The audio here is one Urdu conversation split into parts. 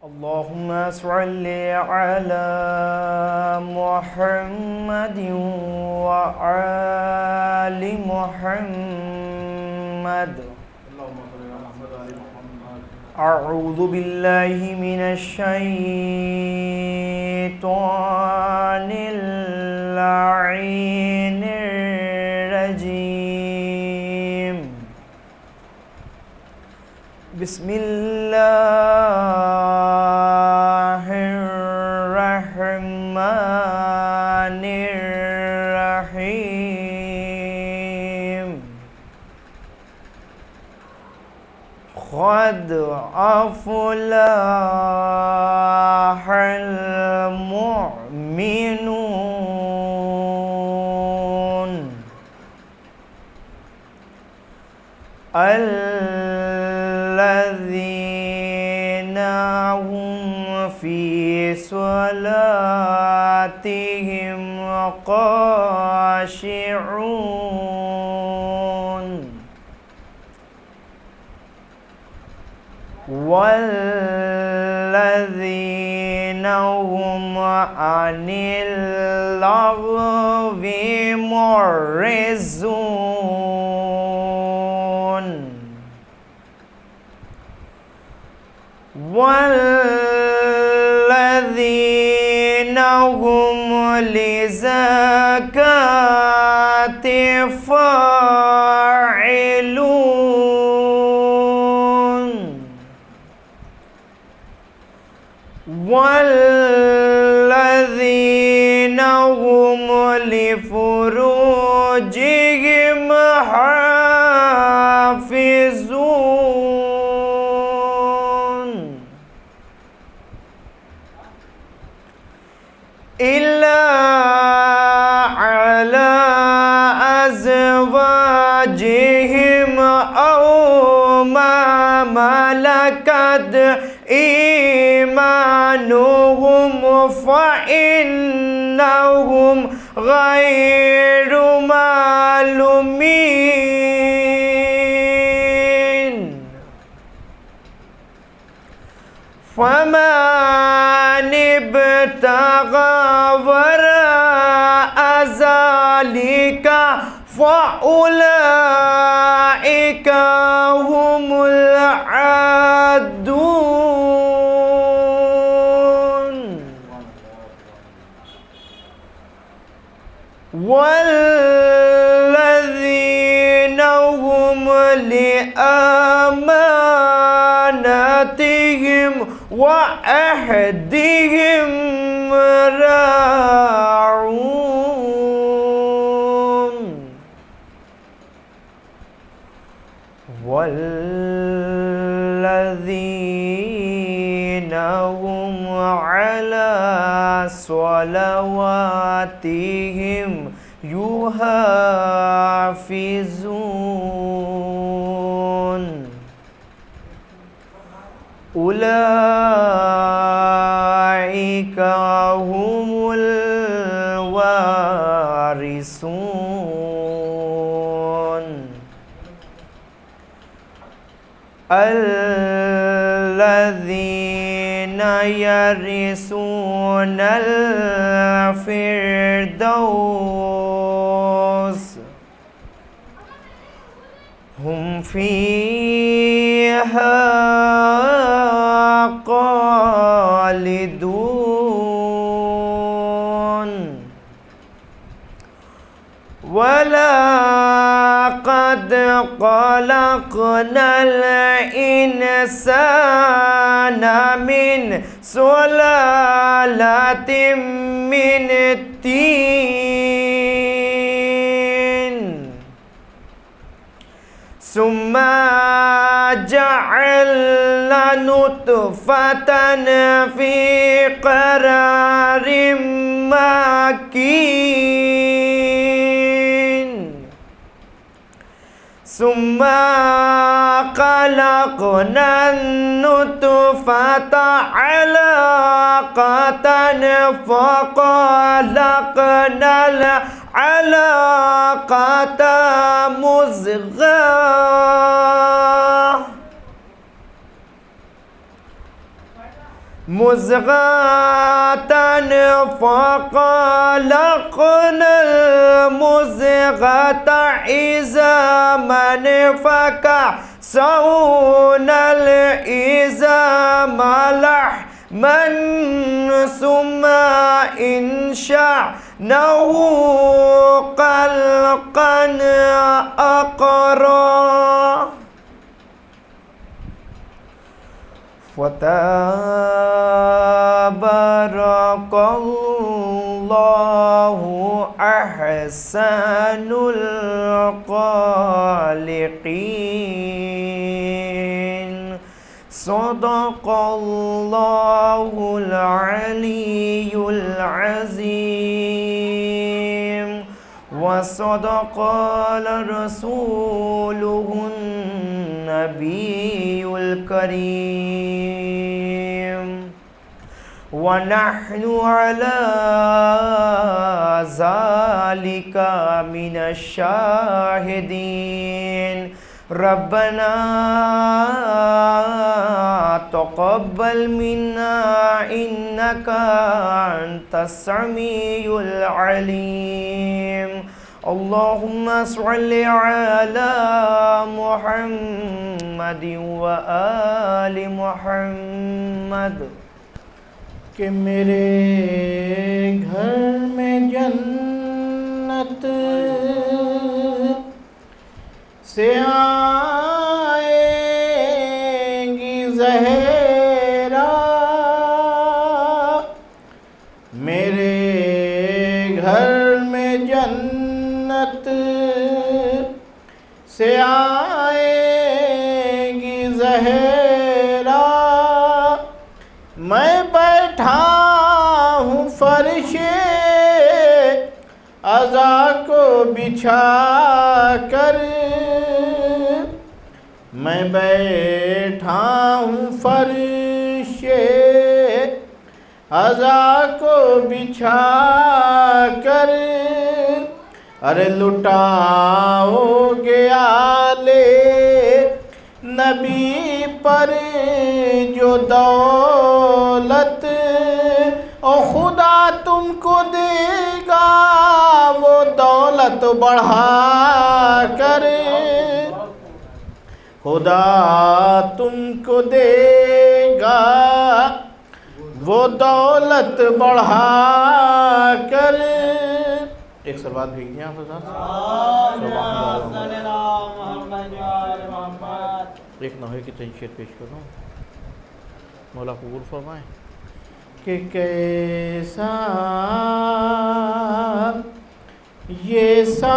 اللهم صل على محمد وآل محمد. أعوذ بالله من الشيطان اللعين الرجيم. بسم الله الرحمن الرحيم. قد أفلح المؤمنون الذين هم في صلاتهم خاشعون والذين هم عن اللغو معرضون والذين هم للزكاة فاعلون والذين هم لفروجهم حافظون إلا على أزواجهم أو ما ملكت إيمانهم فإنهم غير ملومين. فمن ابتغى وراء ذلك فأولئك هم العادون. والذين هم لأماناتهم وعهدهم راعون والذين هم على صلواتهم يحافظون أولئك هم الوارثون الذين يرثون الفردوس هم فيها خالدون ولقد خلقنا الإنسان من سلالة من الطين ثم جعلنا نطفة في قرار مكين ثم خلقنا النطفة علقة فخلقنا العلقة مضغة مزغة فخلقنا المزغة عظاما فكسونا العظام لحما ثم أنشأناه خلقا آخر فتبارك الله أحسن الخالقين صدق الله العلي العظيم وصدق رسوله النبي الكريم ونحن على ذلك من الشاهدين ربنا تقبل منا إنك أنت السميع العليم اللهم صل على محمد وآل محمد کہ میرے گھر میں جنت سے آئیں گی زہرا میرے گھر میں جنت سے آئیں گی زہرا میں بیٹھا ہوں فرش عزا کو بچھا کر میں بیٹھا ہوں فرش عزا کو بچھا کر ارے لٹاؤ گے آلے نبی پر جو دولت او خدا تم کو دے گا وہ دولت بڑھا کر خدا تم کو دے گا وہ دولت بڑھا کر ایک سلوات بھیج دیا آپ ایک نوحے کی تنشیر پیش کروں مولا قبول فرمائیں کہ کیسا یہ سانحہ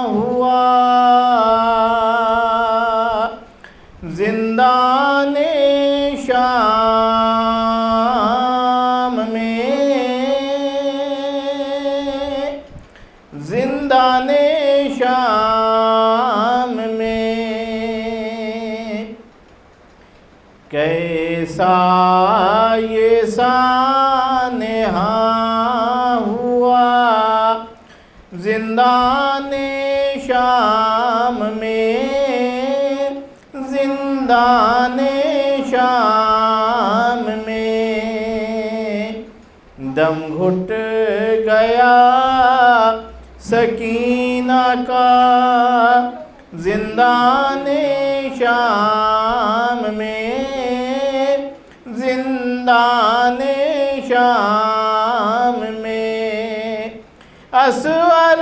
ہوا زندان شام میں زندان شام میں کیسا یہ سانحہ ہوا زندان شام میں زندان شام میں دم گھٹ گیا سکینہ کا زندان شام میں زندان شام میں اصغر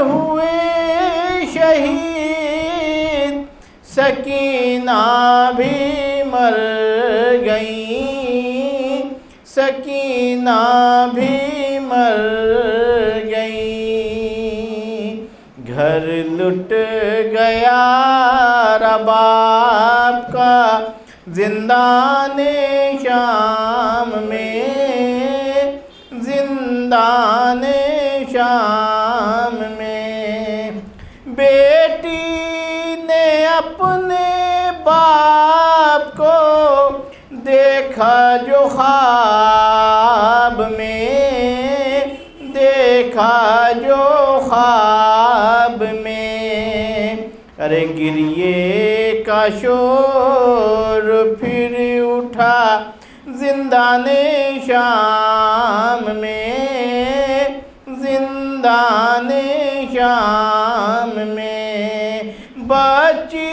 ہوئے شہید سکینہ بھی مر گئیں سکینہ بھی مر گئیں گھر لٹ گیا رباب کا زندان شام میں زندان شام میں بیٹی نے اپنے باپ کو دیکھا جو خواب میں دیکھا جو خواب میں ارے گریے کا شور پھر اٹھا زندان شام میں، زندان شام میں، بچی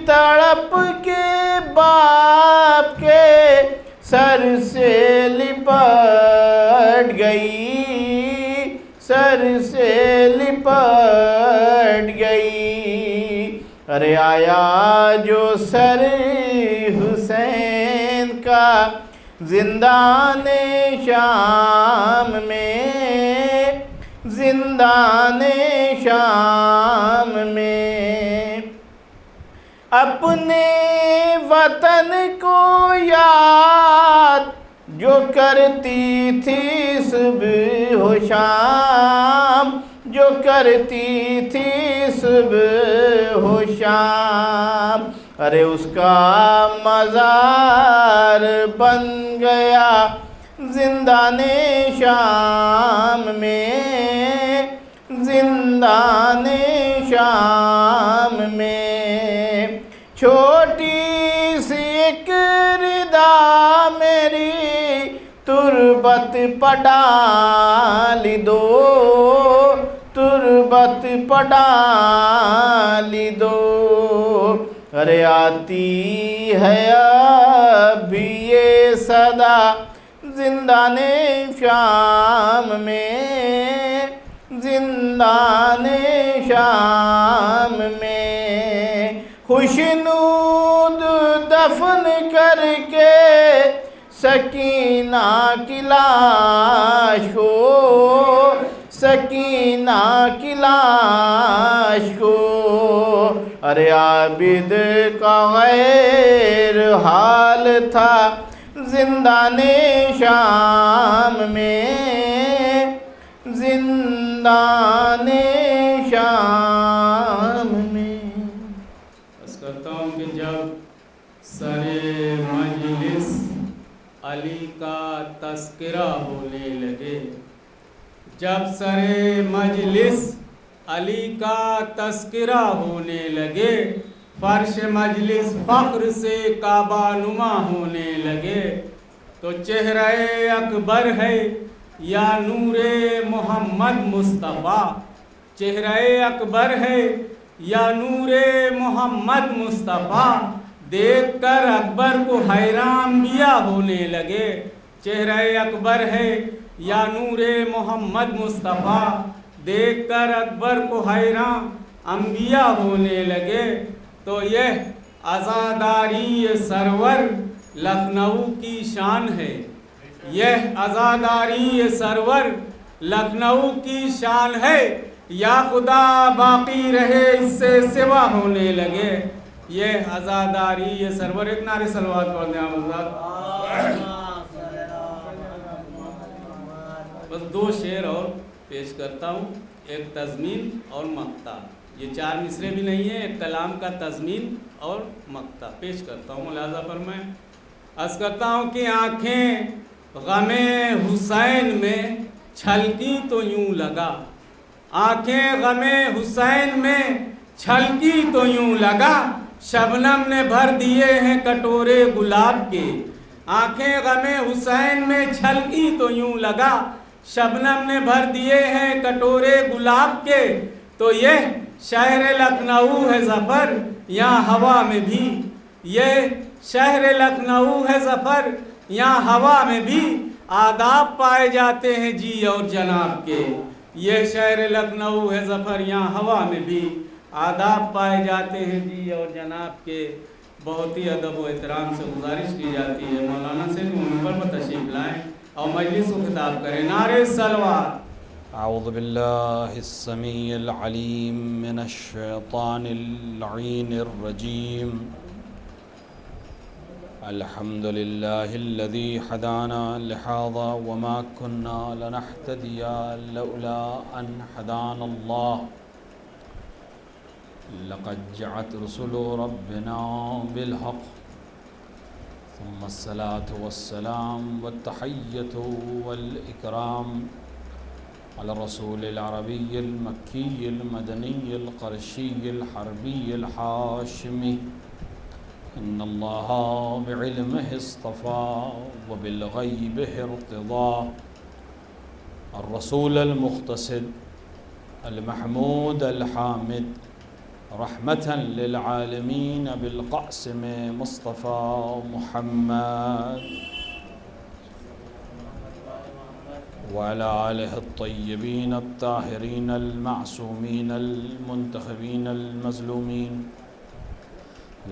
تڑپ کے باپ کے سر سے لپٹ گئی، سر سے لپٹ گئی۔ ارے آیا جو سر حسین کا زندان شام میں، زندان شام میں، اپنے وطن کو یاد جو کرتی تھی صبح و شام، جو کرتی تھی صبح و شام، ارے اس کا مزار بن گیا زندان شام میں، زندان شام میں۔ چھوٹی سی ایک ردا میری تربت پہ ڈال دو، تربت پہ ڈال دو، ارے آتی ہے اب بھی یہ صدا زندان شام میں، زندان شام میں۔ خوشنود دفن کر کے سکینہ کی لاش کو، سکینہ کی لاش کو، ارے عابد کا غیر حال تھا زندان شام میں، زندان شام میں۔ بس کرتا ہوں کہ جب سر مجلس علی کا تذکرہ ہونے لگے، جب سر مجلس علی کا تذکرہ ہونے لگے، فرش مجلس فخر سے کعبہ نما ہونے لگے، تو چہرہ اکبر ہے یا نور محمد مصطفیٰ، چہرہ اکبر ہے یا نور محمد مصطفیٰ، دیکھ کر اکبر کو حیران انبیاء ہونے لگے، چہرہ اکبر ہے یا نور محمد مصطفیٰ، دیکھ کر اکبر کو حیران انبیاء ہونے لگے۔ تو یہ عزاداری سرور لکھنؤ کی شان ہے، یہ عزاداری سرور لکھنؤ کی شان ہے، یا خدا باقی رہے اس سے سوا ہونے لگے، یہ عزاداری سرور۔ ایک نعرہ صلوات پڑھ دیں آمد۔ بس دو شعر اور پیش کرتا ہوں، ایک تضمین اور مقطع، یہ چار مصرے بھی نہیں ہیں، ایک کلام کا تضمین اور مقطع پیش کرتا ہوں، ملاحظہ فرمائیں۔ عرض کرتا ہوں کہ آنکھیں غم حسین میں چھلکی تو یوں لگا، آنکھیں غم حسین میں چھلکی تو یوں لگا، شبنم نے بھر دیے ہیں کٹورے گلاب کے، آنکھیں غم حسین میں چھلکی تو یوں لگا، شبنم نے بھر دیے ہیں کٹورے گلاب کے۔ تو یہ شہر لکھنؤ ہے ظفر یہاں ہوا میں بھی، یہ شہر لکھنؤ ہے ظفر یہاں ہوا میں بھی، آداب پائے جاتے ہیں جی اور جناب کے، یہ شہر لکھنؤ ہے ظفر یہاں ہوا میں بھی، آداب پائے جاتے ہیں جی اور جناب کے۔ بہت ہی ادب و احترام سے گزارش کی جاتی ہے مولانا سے کہ منبر پر تشریف لائیں اور مجلس کو خطاب کریں۔ نعرہ صلوات۔ اعوذ باللہ السمیع العلیم من الشیطان اللعین الرجیم، الحمد للہ الذی ہدانا لہذا وما كنا لنہتدی لولا ان ہدانا اللہ، لقد جاءت رسل ربنا بالحق، ثم الصلاة والسلام والتحیۃ والاکرام على الرسول العربی المکی المدنی القرشی الحربی الحاشمی إن الله بعلمه اصطفى وبالغيبه ارتضى الرسول المقتصد المحمود الحامد رحمة للعالمين بالقاسم مصطفى محمد وعلى آله الطيبين الطاهرين المعصومين المنتخبين المظلومين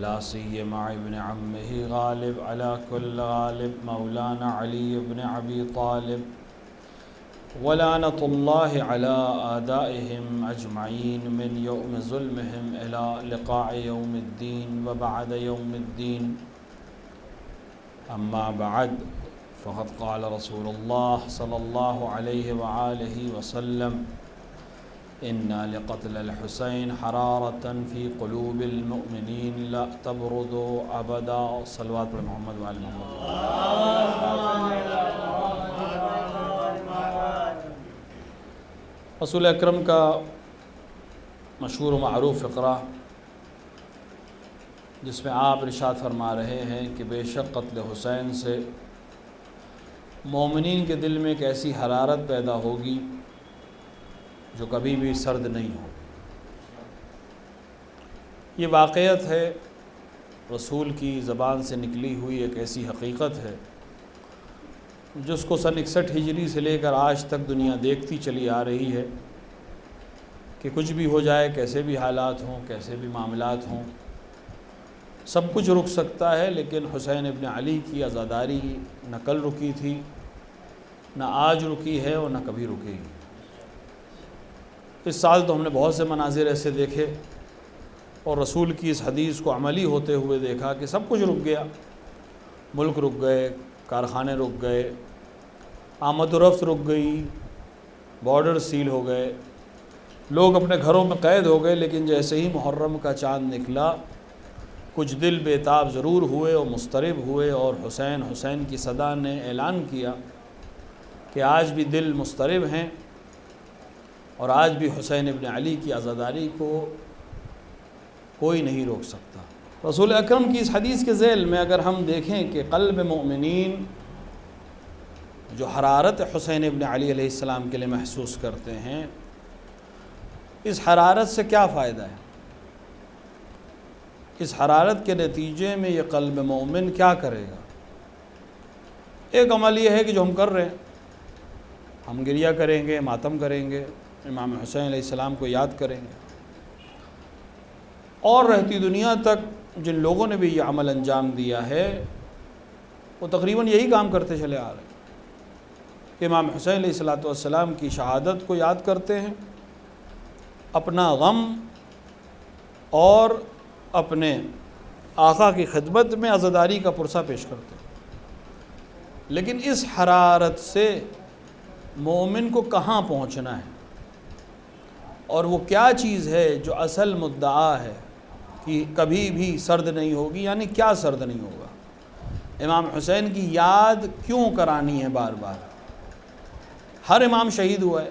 لا سيما ابن عمه غالب على كل غالب مولانا علي بن أبي طالب ولعنة الله على أعدائهم أجمعين من يوم ظلمهم إلى لقاء يوم الدين وبعد يوم الدين أما بعد فقد قال رسول الله صلى الله عليه وآله وسلم إن لقتل الحسين حرارة في قلوب المؤمنين لا تبرد أبدا صلوات محمد وعلى محمد رسول اکرم کا مشہور و معروف فقرہ جس میں آپ ارشاد فرما رہے ہیں کہ بے شک قتل حسین سے مومنین کے دل میں ایک ایسی حرارت پیدا ہوگی جو کبھی بھی سرد نہیں ہو۔ یہ واقعیت ہے، رسول کی زبان سے نکلی ہوئی ایک ایسی حقیقت ہے جس کو سن 61 ہجری سے لے کر آج تک دنیا دیکھتی چلی آ رہی ہے کہ کچھ بھی ہو جائے، کیسے بھی حالات ہوں، کیسے بھی معاملات ہوں، سب کچھ رک سکتا ہے، لیکن حسین ابن علی کی عزاداری نہ کل رکی تھی، نہ آج رکی ہے اور نہ کبھی رکے گی۔ اس سال تو ہم نے بہت سے مناظر ایسے دیکھے اور رسول کی اس حدیث کو عملی ہوتے ہوئے دیکھا کہ سب کچھ رک گیا، ملک رک گئے، کارخانے رک گئے، آمد و رفت رک گئی، بارڈر سیل ہو گئے، لوگ اپنے گھروں میں قید ہو گئے، لیکن جیسے ہی محرم کا چاند نکلا کچھ دل بے تاب ضرور ہوئے اور مضطرب ہوئے، اور حسین حسین کی صدا نے اعلان کیا کہ آج بھی دل مضطرب ہیں اور آج بھی حسین ابن علی کی عزاداری کو کوئی نہیں روک سکتا۔ رسول اکرم کی اس حدیث کے ذیل میں اگر ہم دیکھیں کہ قلب مومنین جو حرارت حسین ابن علی علیہ السلام کے لیے محسوس کرتے ہیں، اس حرارت سے کیا فائدہ ہے؟ اس حرارت کے نتیجے میں یہ قلب مومن کیا کرے گا؟ ایک عمل یہ ہے کہ جو ہم کر رہے ہیں، ہم گریہ کریں گے، ماتم کریں گے، امام حسین علیہ السلام کو یاد کریں گے، اور رہتی دنیا تک جن لوگوں نے بھی یہ عمل انجام دیا ہے وہ تقریباً یہی کام کرتے چلے آ رہے ہیں کہ امام حسین علیہ السلام کی شہادت کو یاد کرتے ہیں، اپنا غم اور اپنے آقا کی خدمت میں عزاداری کا پرسہ پیش کرتے ہیں۔ لیکن اس حرارت سے مومن کو کہاں پہنچنا ہے، اور وہ کیا چیز ہے جو اصل مدعا ہے کہ کبھی بھی سرد نہیں ہوگی، یعنی کیا سرد نہیں ہوگا؟ امام حسین کی یاد کیوں کرانی ہے بار بار؟ ہر امام شہید ہوا ہے،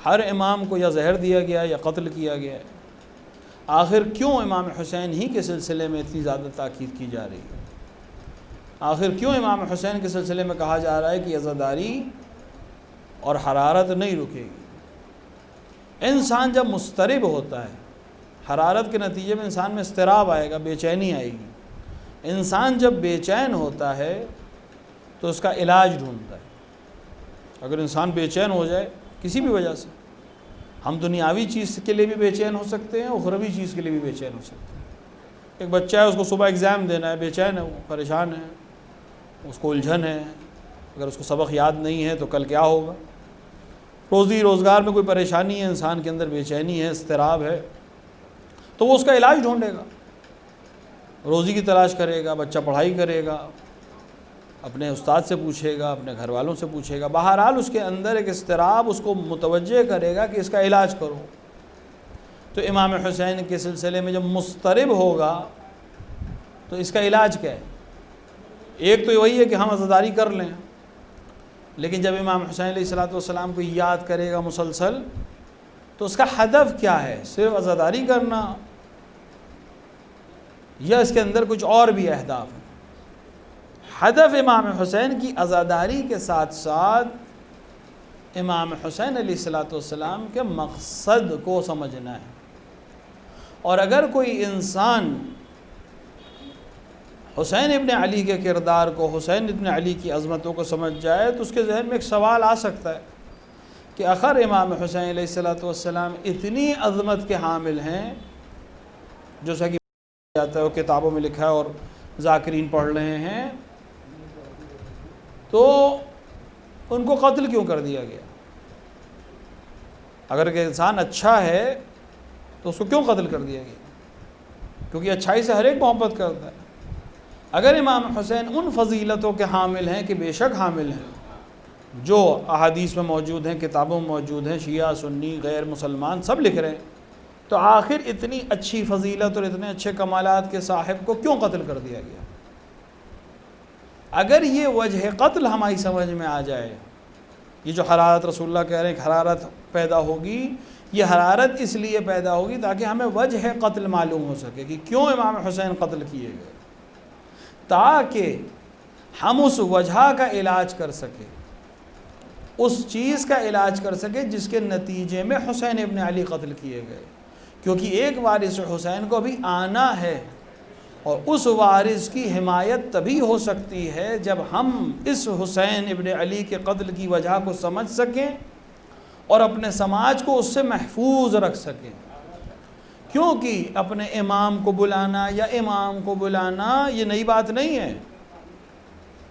ہر امام کو یا زہر دیا گیا ہے یا قتل کیا گیا ہے، آخر کیوں امام حسین ہی کے سلسلے میں اتنی زیادہ تاکید کی جا رہی ہے؟ آخر کیوں امام حسین کے سلسلے میں کہا جا رہا ہے کہ عزاداری اور حرارت نہیں رکے گی؟ انسان جب مضطرب ہوتا ہے، حرارت کے نتیجے میں انسان میں اضطراب آئے گا، بے چینی آئے گی۔ انسان جب بے چین ہوتا ہے تو اس کا علاج ڈھونڈتا ہے۔ اگر انسان بے چین ہو جائے کسی بھی وجہ سے، ہم دنیاوی چیز کے لیے بھی بے چین ہو سکتے ہیں، اخروی چیز کے لیے بھی بے چین ہو سکتے ہیں۔ ایک بچہ ہے، اس کو صبح ایگزام دینا ہے، بے چین ہے، وہ پریشان ہے، اس کو الجھن ہے، اگر اس کو سبق یاد نہیں ہے تو کل کیا ہوگا؟ روزی روزگار میں کوئی پریشانی ہے، انسان کے اندر بے چینی ہے، اضطراب ہے، تو وہ اس کا علاج ڈھونڈے گا، روزی کی تلاش کرے گا، بچہ پڑھائی کرے گا، اپنے استاد سے پوچھے گا، اپنے گھر والوں سے پوچھے گا، بہرحال اس کے اندر ایک اضطراب اس کو متوجہ کرے گا کہ اس کا علاج کرو۔ تو امام حسین کے سلسلے میں جب مضطرب ہوگا تو اس کا علاج کیا ہے؟ ایک تو وہی ہے کہ ہم عزاداری کر لیں، لیکن جب امام حسین علیہ السلام کو یاد کرے گا مسلسل تو اس کا ہدف کیا ہے؟ صرف عزاداری کرنا یا اس کے اندر کچھ اور بھی اہداف ہیں؟ ہدف امام حسین کی عزاداری کے ساتھ ساتھ امام حسین علیہ السلام کے مقصد کو سمجھنا ہے. اور اگر کوئی انسان حسین ابن علی کے کردار کو، حسین ابن علی کی عظمتوں کو سمجھ جائے تو اس کے ذہن میں ایک سوال آ سکتا ہے کہ آخر امام حسین علیہ السلام اتنی عظمت کے حامل ہیں، جیسا کہ جاتا ہے وہ کتابوں میں لکھا ہے اور ذاکرین پڑھ رہے ہیں، تو ان کو قتل کیوں کر دیا گیا؟ اگر کہ انسان اچھا ہے تو اس کو کیوں قتل کر دیا گیا؟ کیونکہ اچھائی سے ہر ایک محبت کرتا ہے. اگر امام حسین ان فضیلتوں کے حامل ہیں کہ بے شک حامل ہیں، جو احادیث میں موجود ہیں، کتابوں میں موجود ہیں، شیعہ سنی غیر مسلمان سب لکھ رہے ہیں، تو آخر اتنی اچھی فضیلت اور اتنے اچھے کمالات کے صاحب کو کیوں قتل کر دیا گیا؟ اگر یہ وجہ قتل ہماری سمجھ میں آ جائے، یہ جو حرارت رسول اللہ کہہ رہے ہیں کہ حرارت پیدا ہوگی، یہ حرارت اس لیے پیدا ہوگی تاکہ ہمیں وجہ قتل معلوم ہو سکے کہ کیوں امام حسین قتل کیے گئے، تاکہ ہم اس وجہ کا علاج کر سکیں، اس چیز کا علاج کر سکیں جس کے نتیجے میں حسین ابن علی قتل کیے گئے. کیونکہ ایک وارث حسین کو بھی آنا ہے، اور اس وارث کی حمایت تبھی ہو سکتی ہے جب ہم اس حسین ابن علی کے قتل کی وجہ کو سمجھ سکیں اور اپنے سماج کو اس سے محفوظ رکھ سکیں. کیونکہ اپنے امام کو بلانا یا امام کو بلانا یہ نئی بات نہیں ہے.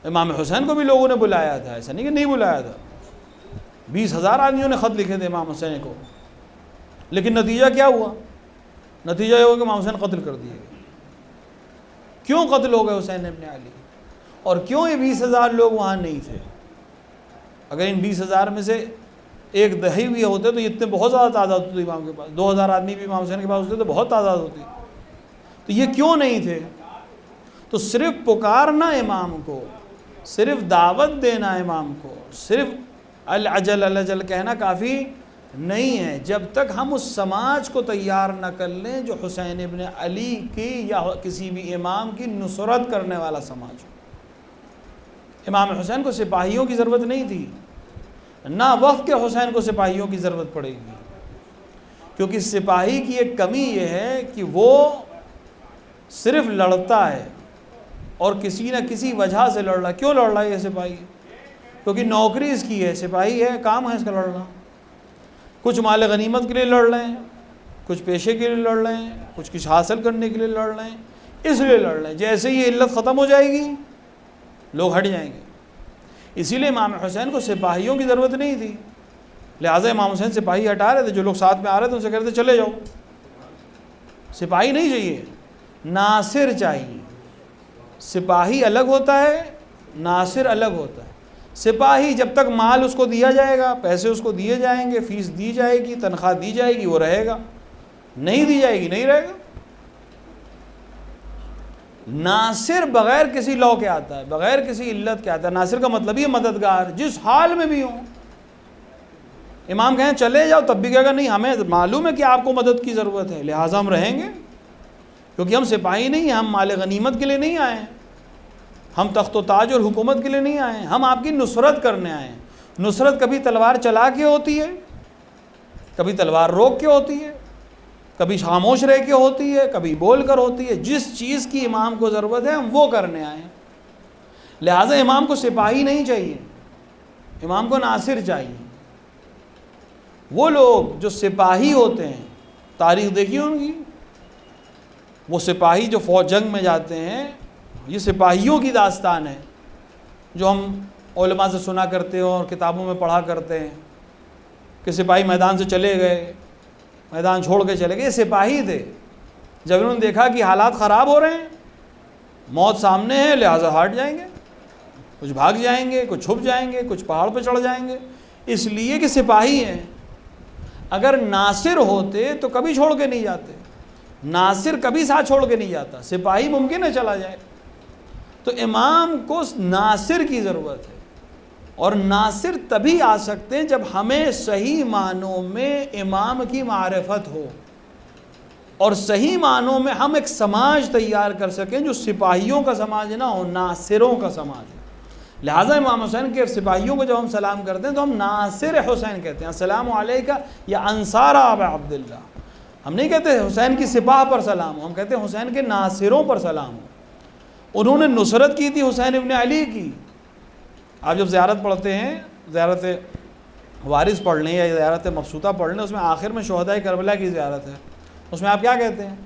امام حسین کو بھی لوگوں نے بلایا تھا، ایسا نہیں کہ نہیں بلایا تھا. 20,000 آدمیوں نے خط لکھے تھے امام حسین کو، لیکن نتیجہ کیا ہوا؟ نتیجہ یہ ہوا کہ امام حسین قتل کر دیے گئے. کیوں قتل ہو گئے حسین ابن علی؟ اور کیوں یہ 20,000 لوگ وہاں نہیں تھے؟ اگر ان 20,000 میں سے ایک دہی بھی ہوتے تو یہ اتنے بہت زیادہ تعداد ہوتی امام کے پاس. 2,000 آدمی بھی امام حسین کے پاس ہوتے تو بہت تعداد ہوتی. تو یہ کیوں نہیں تھے؟ تو صرف پکارنا امام کو، صرف دعوت دینا امام کو، صرف العجل العجل کہنا کافی نہیں ہے جب تک ہم اس سماج کو تیار نہ کر لیں جو حسین ابن علی کی یا کسی بھی امام کی نصرت کرنے والا سماج ہو. امام حسین کو سپاہیوں کی ضرورت نہیں تھی، نہ وفد کے حسین کو سپاہیوں کی ضرورت پڑے گی، کیونکہ سپاہی کی ایک کمی یہ ہے کہ وہ صرف لڑتا ہے اور کسی نہ کسی وجہ سے لڑ رہا. کیوں لڑ رہا ہے یہ سپاہی؟ کیونکہ نوکری اس کی ہے، سپاہی ہے، کام ہے اس کا لڑنا. کچھ مال غنیمت کے لیے لڑ رہے ہیں، کچھ پیشے کے لیے لڑ رہے ہیں، کچھ حاصل کرنے کے لیے لڑ رہے ہیں، اس لیے لڑ رہے ہیں. جیسے یہ علت ختم ہو جائے گی لوگ ہٹ جائیں گے. اسی لیے امام حسین کو سپاہیوں کی ضرورت نہیں تھی، لہٰذا امام حسین سپاہی ہٹا رہے تھے. جو لوگ ساتھ میں آ رہے تھے ان سے کہتے چلے جاؤ. سپاہی نہیں چاہیے، ناصر چاہیے. سپاہی الگ ہوتا ہے، ناصر الگ ہوتا ہے. سپاہی جب تک مال اس کو دیا جائے گا، پیسے اس کو دیے جائیں گے، فیس دی جائے گی، تنخواہ دی جائے گی، وہ رہے گا. نہیں دی جائے گی نہیں رہے گا. ناصر بغیر کسی لاء کے آتا ہے، بغیر کسی علت کے آتا ہے. ناصر کا مطلب ہی مددگار، جس حال میں بھی ہوں. امام کہیں چلے جاؤ تب بھی کہے گا نہیں، ہمیں معلوم ہے کہ آپ کو مدد کی ضرورت ہے لہٰذا ہم رہیں گے، کیونکہ ہم سپاہی نہیں ہیں، ہم مال غنیمت کے لیے نہیں آئے ہیں، ہم تخت و تاج اور حکومت کے لیے نہیں آئے ہیں، ہم آپ کی نصرت کرنے آئے ہیں. نصرت کبھی تلوار چلا کے ہوتی ہے، کبھی تلوار روک کے ہوتی ہے، کبھی خاموش رہ کے ہوتی ہے، کبھی بول کر ہوتی ہے. جس چیز کی امام کو ضرورت ہے ہم وہ کرنے آئے ہیں. لہٰذا امام کو سپاہی نہیں چاہیے، امام کو ناصر چاہیے. وہ لوگ جو سپاہی ہوتے ہیں، تاریخ دیکھیے ان کی، وہ سپاہی جو فوج جنگ میں جاتے ہیں، یہ سپاہیوں کی داستان ہے جو ہم علماء سے سنا کرتے ہیں اور کتابوں میں پڑھا کرتے ہیں کہ سپاہی میدان سے چلے گئے، میدان چھوڑ کے چلے گئے. یہ سپاہی تھے. جب انہوں نے دیکھا کہ حالات خراب ہو رہے ہیں، موت سامنے ہے، لہٰذا ہٹ جائیں گے. کچھ بھاگ جائیں گے، کچھ چھپ جائیں گے، کچھ پہاڑ پہ چڑھ جائیں گے، اس لیے کہ سپاہی ہیں. اگر ناصر ہوتے تو کبھی چھوڑ کے نہیں جاتے. ناصر کبھی ساتھ چھوڑ کے نہیں جاتا. سپاہی ممکن ہے چلا جائے. تو امام کو ناصر کی ضرورت ہے، اور ناصر تبھی آ سکتے ہیں جب ہمیں صحیح معنوں میں امام کی معرفت ہو اور صحیح معنوں میں ہم ایک سماج تیار کر سکیں جو سپاہیوں کا سماج نہ ہو، ناصروں کا سماج ہو۔ لہٰذا امام حسین کے سپاہیوں کو جب ہم سلام کرتے ہیں تو ہم ناصر حسین کہتے ہیں، السلام علیکہ یا انصار ابا عبداللہ۔ ہم نہیں کہتے حسین کی سپاہ پر سلام ہو، ہم کہتے ہیں حسین کے ناصروں پر سلام ہو۔ انہوں نے نصرت کی تھی حسین ابن علی کی۔ آپ جب زیارت پڑھتے ہیں، زیارت وارث پڑھ لیں یا زیارت مبسوطہ پڑھ لیں، اس میں آخر میں شہداء کربلا کی زیارت ہے، اس میں آپ کیا کہتے ہیں؟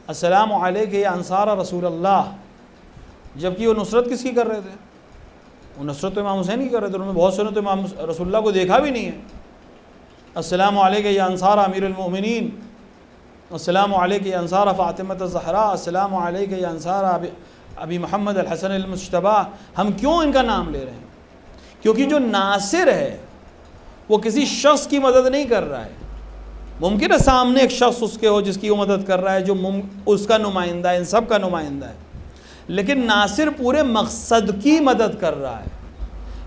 السلام علیکہ یا انصار رسول اللہ۔ جبکہ وہ نصرت کس کی کر رہے تھے؟ وہ نصرت تو امام حسین کی کر رہے تھے، انہوں نے بہت سے تو امام رسول اللہ کو دیکھا بھی نہیں ہے۔ السلام علیکہ یا انصار امیر المؤمنین، السلام علیکہ یا انصار فاطمۃ الزہراء، السلام علیکہ یا انصار ابی محمد الحسن المجتبیٰ۔ ہم کیوں ان کا نام لے رہے ہیں؟ کیونکہ جو ناصر ہے وہ کسی شخص کی مدد نہیں کر رہا ہے۔ ممکن ہے سامنے ایک شخص اس کے ہو جس کی وہ مدد کر رہا ہے، جو اس کا نمائندہ ہے، ان سب کا نمائندہ ہے، لیکن ناصر پورے مقصد کی مدد کر رہا ہے۔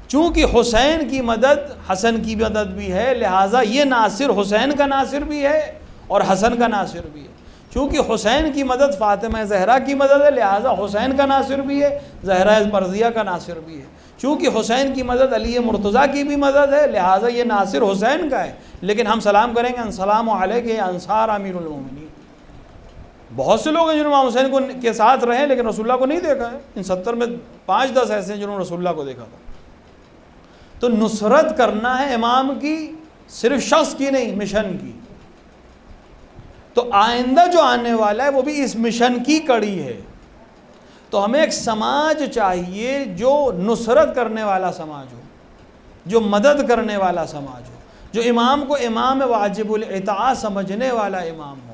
چونکہ حسین کی مدد حسن کی مدد بھی ہے، لہٰذا یہ ناصر حسین کا ناصر بھی ہے اور حسن کا ناصر بھی ہے۔ چونکہ حسین کی مدد فاطمہ زہرا کی مدد ہے، لہٰذا حسین کا ناصر بھی ہے، زہرا مرضیہ کا ناصر بھی ہے۔ چونکہ حسین کی مدد علی مرتضیٰ کی بھی مدد ہے، لہٰذا یہ ناصر حسین کا ہے، لیکن ہم سلام کریں گے السلام علیکہ یا انصار امیر المومنین۔ بہت سے لوگ ہیں جنہوں نے امام حسین کے ساتھ رہے لیکن رسول اللہ کو نہیں دیکھا ہے۔ ان 70 میں 5-10 ایسے ہیں جنہوں نے رسول اللہ کو دیکھا تھا۔ تو نصرت کرنا ہے امام کی، صرف شخص کی نہیں، مشن کی۔ تو آئندہ جو آنے والا ہے وہ بھی اس مشن کی کڑی ہے۔ تو ہمیں ایک سماج چاہیے جو نصرت کرنے والا سماج ہو، جو مدد کرنے والا سماج ہو، جو امام کو امام واجب الاطاعت سمجھنے والا امام ہو۔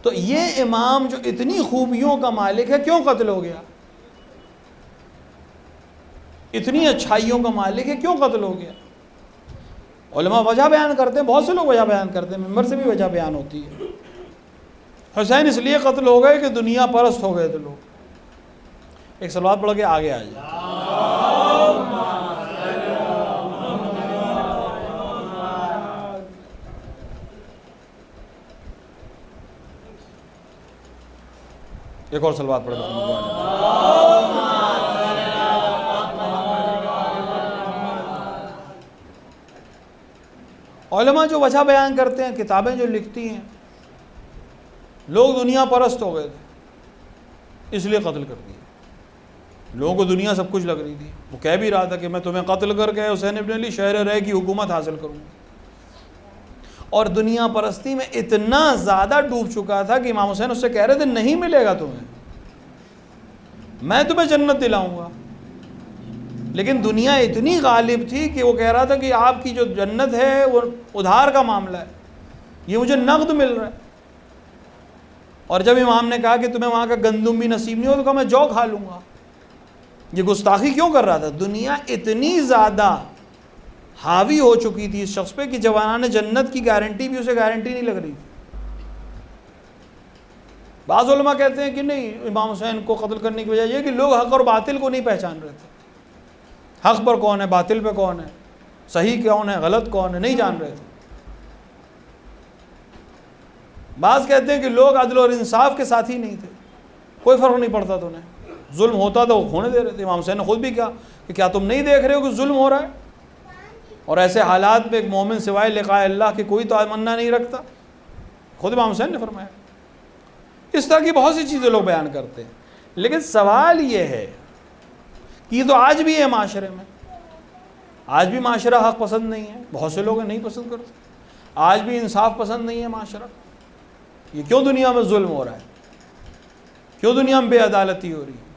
تو یہ امام جو اتنی خوبیوں کا مالک ہے کیوں قتل ہو گیا؟ اتنی اچھائیوں کا مالک ہے کیوں قتل ہو گیا؟ علماء وجہ بیان کرتے ہیں، بہت سے لوگ وجہ بیان کرتے ہیں، ممبر سے بھی وجہ بیان ہوتی ہے۔ حسین اس لیے قتل ہو گئے کہ دنیا پرست ہو گئے تھے لوگ۔ ایک سلوات پڑھ کے آگے آ جائے۔ ایک اور سلوات پڑھ کے علماء جو وجہ بیان کرتے ہیں، کتابیں جو لکھتی ہیں، لوگ دنیا پرست ہو گئے تھے اس لیے قتل کر دیا۔ لوگوں کو دنیا سب کچھ لگ رہی تھی، وہ کہہ بھی رہا تھا کہ میں تمہیں قتل کر کے حسین ابن علی شہر رے کی حکومت حاصل کروں گا۔ اور دنیا پرستی میں اتنا زیادہ ڈوب چکا تھا کہ امام حسین اس سے کہہ رہے تھے نہیں ملے گا تمہیں، میں تمہیں جنت دلاؤں گا۔ لیکن دنیا اتنی غالب تھی کہ وہ کہہ رہا تھا کہ آپ کی جو جنت ہے وہ ادھار کا معاملہ ہے، یہ مجھے نقد مل رہا ہے۔ اور جب امام نے کہا کہ تمہیں وہاں کا گندم بھی نصیب نہیں ہو تو کہا میں جو کھا لوں گا۔ یہ گستاخی کیوں کر رہا تھا؟ دنیا اتنی زیادہ حاوی ہو چکی تھی اس شخص پہ کہ جوانان جنت کی گارنٹی بھی اسے گارنٹی نہیں لگ رہی تھی۔ بعض علماء کہتے ہیں کہ نہیں، امام حسین کو قتل کرنے کی وجہ یہ کہ لوگ حق اور باطل کو نہیں پہچان رہے تھے۔ حق پر کون ہے، باطل پہ کون ہے، صحیح کون ہے، غلط کون ہے، نہیں جان رہے تھے۔ بعض کہتے ہیں کہ لوگ عدل اور انصاف کے ساتھ ہی نہیں تھے، کوئی فرق نہیں پڑتا تھا انہیں، ظلم ہوتا تھا وہ ہونے دے رہے تھے۔ امام حسین نے خود بھی کہا کہ کیا تم نہیں دیکھ رہے ہو کہ ظلم ہو رہا ہے؟ اور ایسے حالات میں ایک مومن سوائے لقاء اللہ کی کوئی تمنا نہیں رکھتا، خود امام حسین نے فرمایا۔ اس طرح کی بہت سی چیزیں لوگ بیان کرتے ہیں، لیکن سوال یہ ہے کہ یہ تو آج بھی ہے معاشرے میں، آج بھی معاشرہ حق پسند نہیں ہے، بہت سے لوگ نہیں پسند کرتے، آج بھی انصاف پسند نہیں ہے معاشرہ۔ یہ کیوں دنیا میں ظلم ہو رہا ہے؟ کیوں دنیا میں بے عدالتی ہو رہی ہے؟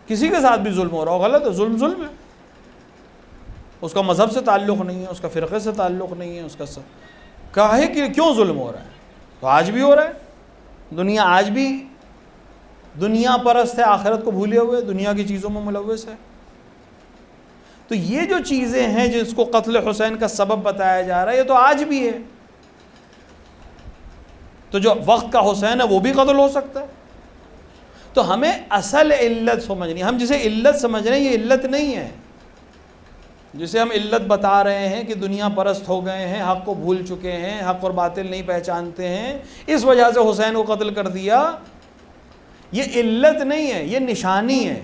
کسی کے ساتھ بھی ظلم ہو رہا ہو، غلط ہے، ظلم ظلم ہے، اس کا مذہب سے تعلق نہیں ہے، اس کا فرقے سے تعلق نہیں ہے، اس کا کاہے کہ کیوں ظلم ہو رہا ہے؟ تو آج بھی ہو رہا ہے۔ دنیا آج بھی دنیا پرست ہے، آخرت کو بھولے ہوئے دنیا کی چیزوں میں ملوث ہے۔ تو یہ جو چیزیں ہیں جس کو قتل حسین کا سبب بتایا جا رہا ہے، یہ تو آج بھی ہے۔ تو جو وقت کا حسین ہے وہ بھی قتل ہو سکتا ہے۔ تو ہمیں اصل علت سمجھنی، ہم جسے علت سمجھ رہے ہیں یہ علت نہیں ہے، جسے ہم علت بتا رہے ہیں کہ دنیا پرست ہو گئے ہیں، حق کو بھول چکے ہیں، حق اور باطل نہیں پہچانتے ہیں، اس وجہ سے حسین کو قتل کر دیا، یہ علت نہیں ہے، یہ نشانی ہے۔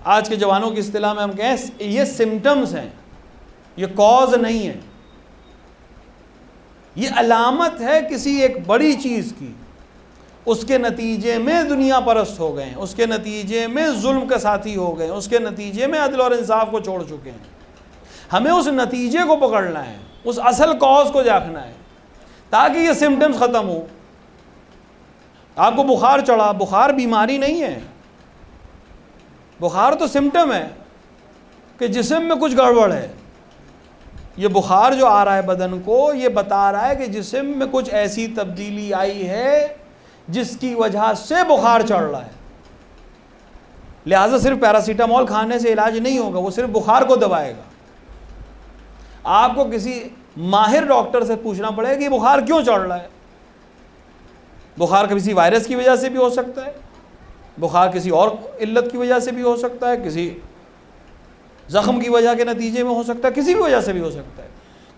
آج کے جوانوں کی اصطلاح میں ہم کہیں یہ سمٹمز ہیں، یہ کاز نہیں ہے، یہ علامت ہے کسی ایک بڑی چیز کی۔ اس کے نتیجے میں دنیا پرست ہو گئے ہیں، اس کے نتیجے میں ظلم کے ساتھی ہو گئے ہیں، اس کے نتیجے میں عدل اور انصاف کو چھوڑ چکے ہیں۔ ہمیں اس نتیجے کو پکڑنا ہے، اس اصل کاز کو دیکھنا ہے تاکہ یہ سمٹمز ختم ہو۔ آپ کو بخار چڑھا، بخار بیماری نہیں ہے، بخار تو سمٹم ہے کہ جسم میں کچھ گڑبڑ ہے۔ یہ بخار جو آ رہا ہے بدن کو، یہ بتا رہا ہے کہ جسم میں کچھ ایسی تبدیلی آئی ہے جس کی وجہ سے بخار چڑھ رہا ہے۔ لہٰذا صرف پیراسیٹامول کھانے سے علاج نہیں ہوگا، وہ صرف بخار کو دبائے گا۔ آپ کو کسی ماہر ڈاکٹر سے پوچھنا پڑے گا کہ بخار کیوں چڑھ رہا ہے۔ بخار کسی وائرس کی وجہ سے بھی ہو سکتا ہے، بخار کسی اور علت کی وجہ سے بھی ہو سکتا ہے، کسی زخم کی وجہ کے نتیجے میں ہو سکتا ہے، کسی بھی وجہ سے بھی ہو سکتا ہے۔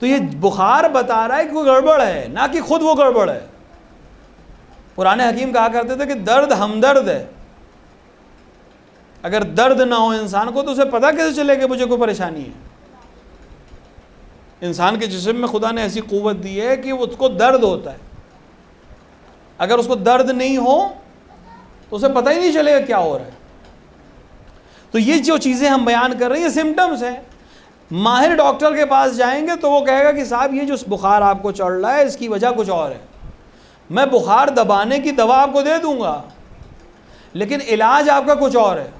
تو یہ بخار بتا رہا ہے کہ کوئی گڑبڑ ہے، نہ کہ خود وہ گڑبڑ ہے۔ پرانے حکیم کہا کرتے تھے کہ درد ہمدرد ہے۔ اگر درد نہ ہو انسان کو تو اسے پتہ کیسے چلے کہ مجھے کوئی پریشانی ہے؟ انسان کے جسم میں خدا نے ایسی قوت دی ہے کہ اس کو درد ہوتا ہے۔ اگر اس کو درد نہیں ہو تو اسے پتہ ہی نہیں چلے گا کیا ہو رہا ہے۔ تو یہ جو چیزیں ہم بیان کر رہے ہیں یہ سمٹمز ہیں۔ ماہر ڈاکٹر کے پاس جائیں گے تو وہ کہے گا کہ صاحب یہ جو بخار آپ کو چڑھ رہا ہے اس کی وجہ کچھ اور ہے، میں بخار دبانے کی دوا آپ کو دے دوں گا لیکن علاج آپ کا کچھ اور ہے،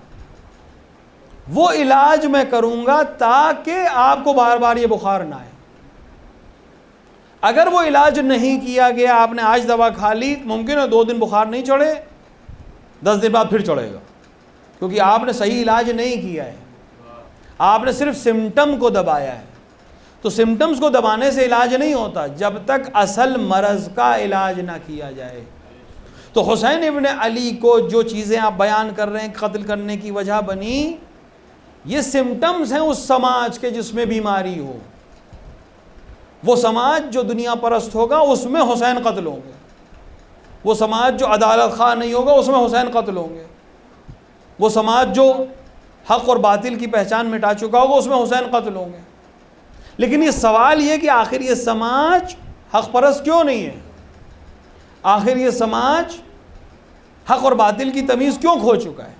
وہ علاج میں کروں گا تاکہ آپ کو بار بار یہ بخار نہ آئے۔ اگر وہ علاج نہیں کیا گیا، آپ نے آج دوا کھا لی، ممکن ہے 2 دن بخار نہیں چڑھے، 10 دن بعد پھر چڑھے گا، کیونکہ آپ نے صحیح علاج نہیں کیا ہے، آپ نے صرف سمٹم کو دبایا ہے۔ تو سمٹمز کو دبانے سے علاج نہیں ہوتا جب تک اصل مرض کا علاج نہ کیا جائے۔ تو حسین ابن علی کو جو چیزیں آپ بیان کر رہے ہیں قتل کرنے کی وجہ بنی، یہ سمٹمز ہیں اس سماج کے جس میں بیماری ہو۔ وہ سماج جو دنیا پرست ہوگا اس میں حسین قتل ہوں گے، وہ سماج جو عدالت خواہ نہیں ہوگا اس میں حسین قتل ہوں گے، وہ سماج جو حق اور باطل کی پہچان مٹا چکا ہوگا اس میں حسین قتل ہوں گے۔ لیکن یہ سوال یہ کہ آخر یہ سماج حق پرست کیوں نہیں ہے؟ آخر یہ سماج حق اور باطل کی تمیز کیوں کھو چکا ہے؟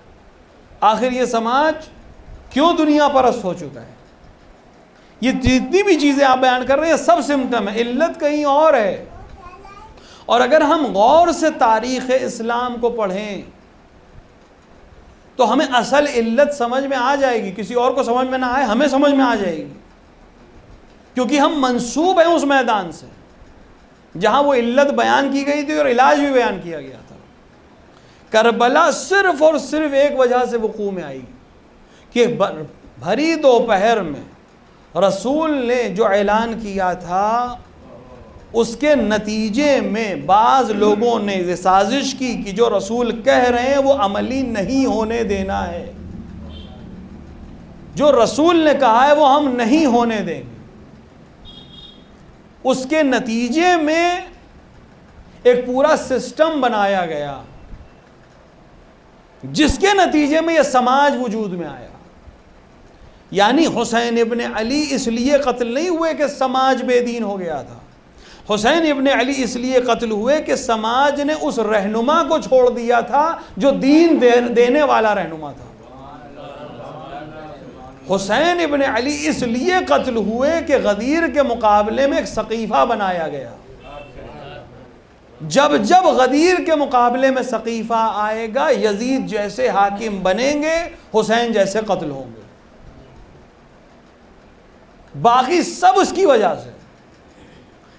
آخر یہ سماج کیوں دنیا پرست ہو چکا ہے؟ یہ جتنی بھی چیزیں آپ بیان کر رہے ہیں سب سمٹم ہے، علت کہیں اور ہے۔ اور اگر ہم غور سے تاریخ اسلام کو پڑھیں تو ہمیں اصل علت سمجھ میں آ جائے گی، کسی اور کو سمجھ میں نہ آئے، ہمیں سمجھ میں آ جائے گی، کیونکہ ہم منسوب ہیں اس میدان سے جہاں وہ علت بیان کی گئی تھی اور علاج بھی بیان کیا گیا تھا۔ کربلا صرف اور صرف ایک وجہ سے وقوع میں آئی کہ بھری دوپہر میں رسول نے جو اعلان کیا تھا اس کے نتیجے میں بعض لوگوں نے یہ سازش کی کہ جو رسول کہہ رہے ہیں وہ عملی نہیں ہونے دینا ہے، جو رسول نے کہا ہے وہ ہم نہیں ہونے دیں گے۔ اس کے نتیجے میں ایک پورا سسٹم بنایا گیا جس کے نتیجے میں یہ سماج وجود میں آیا۔ یعنی حسین ابن علی اس لیے قتل نہیں ہوئے کہ سماج بے دین ہو گیا تھا، حسین ابن علی اس لیے قتل ہوئے کہ سماج نے اس رہنما کو چھوڑ دیا تھا جو دین دینے والا رہنما تھا۔ حسین ابن علی اس لیے قتل ہوئے کہ غدیر کے مقابلے میں ایک سقیفہ بنایا گیا۔ جب جب غدیر کے مقابلے میں سقیفہ آئے گا یزید جیسے حاکم بنیں گے، حسین جیسے قتل ہوں گے، باقی سب اس کی وجہ سے،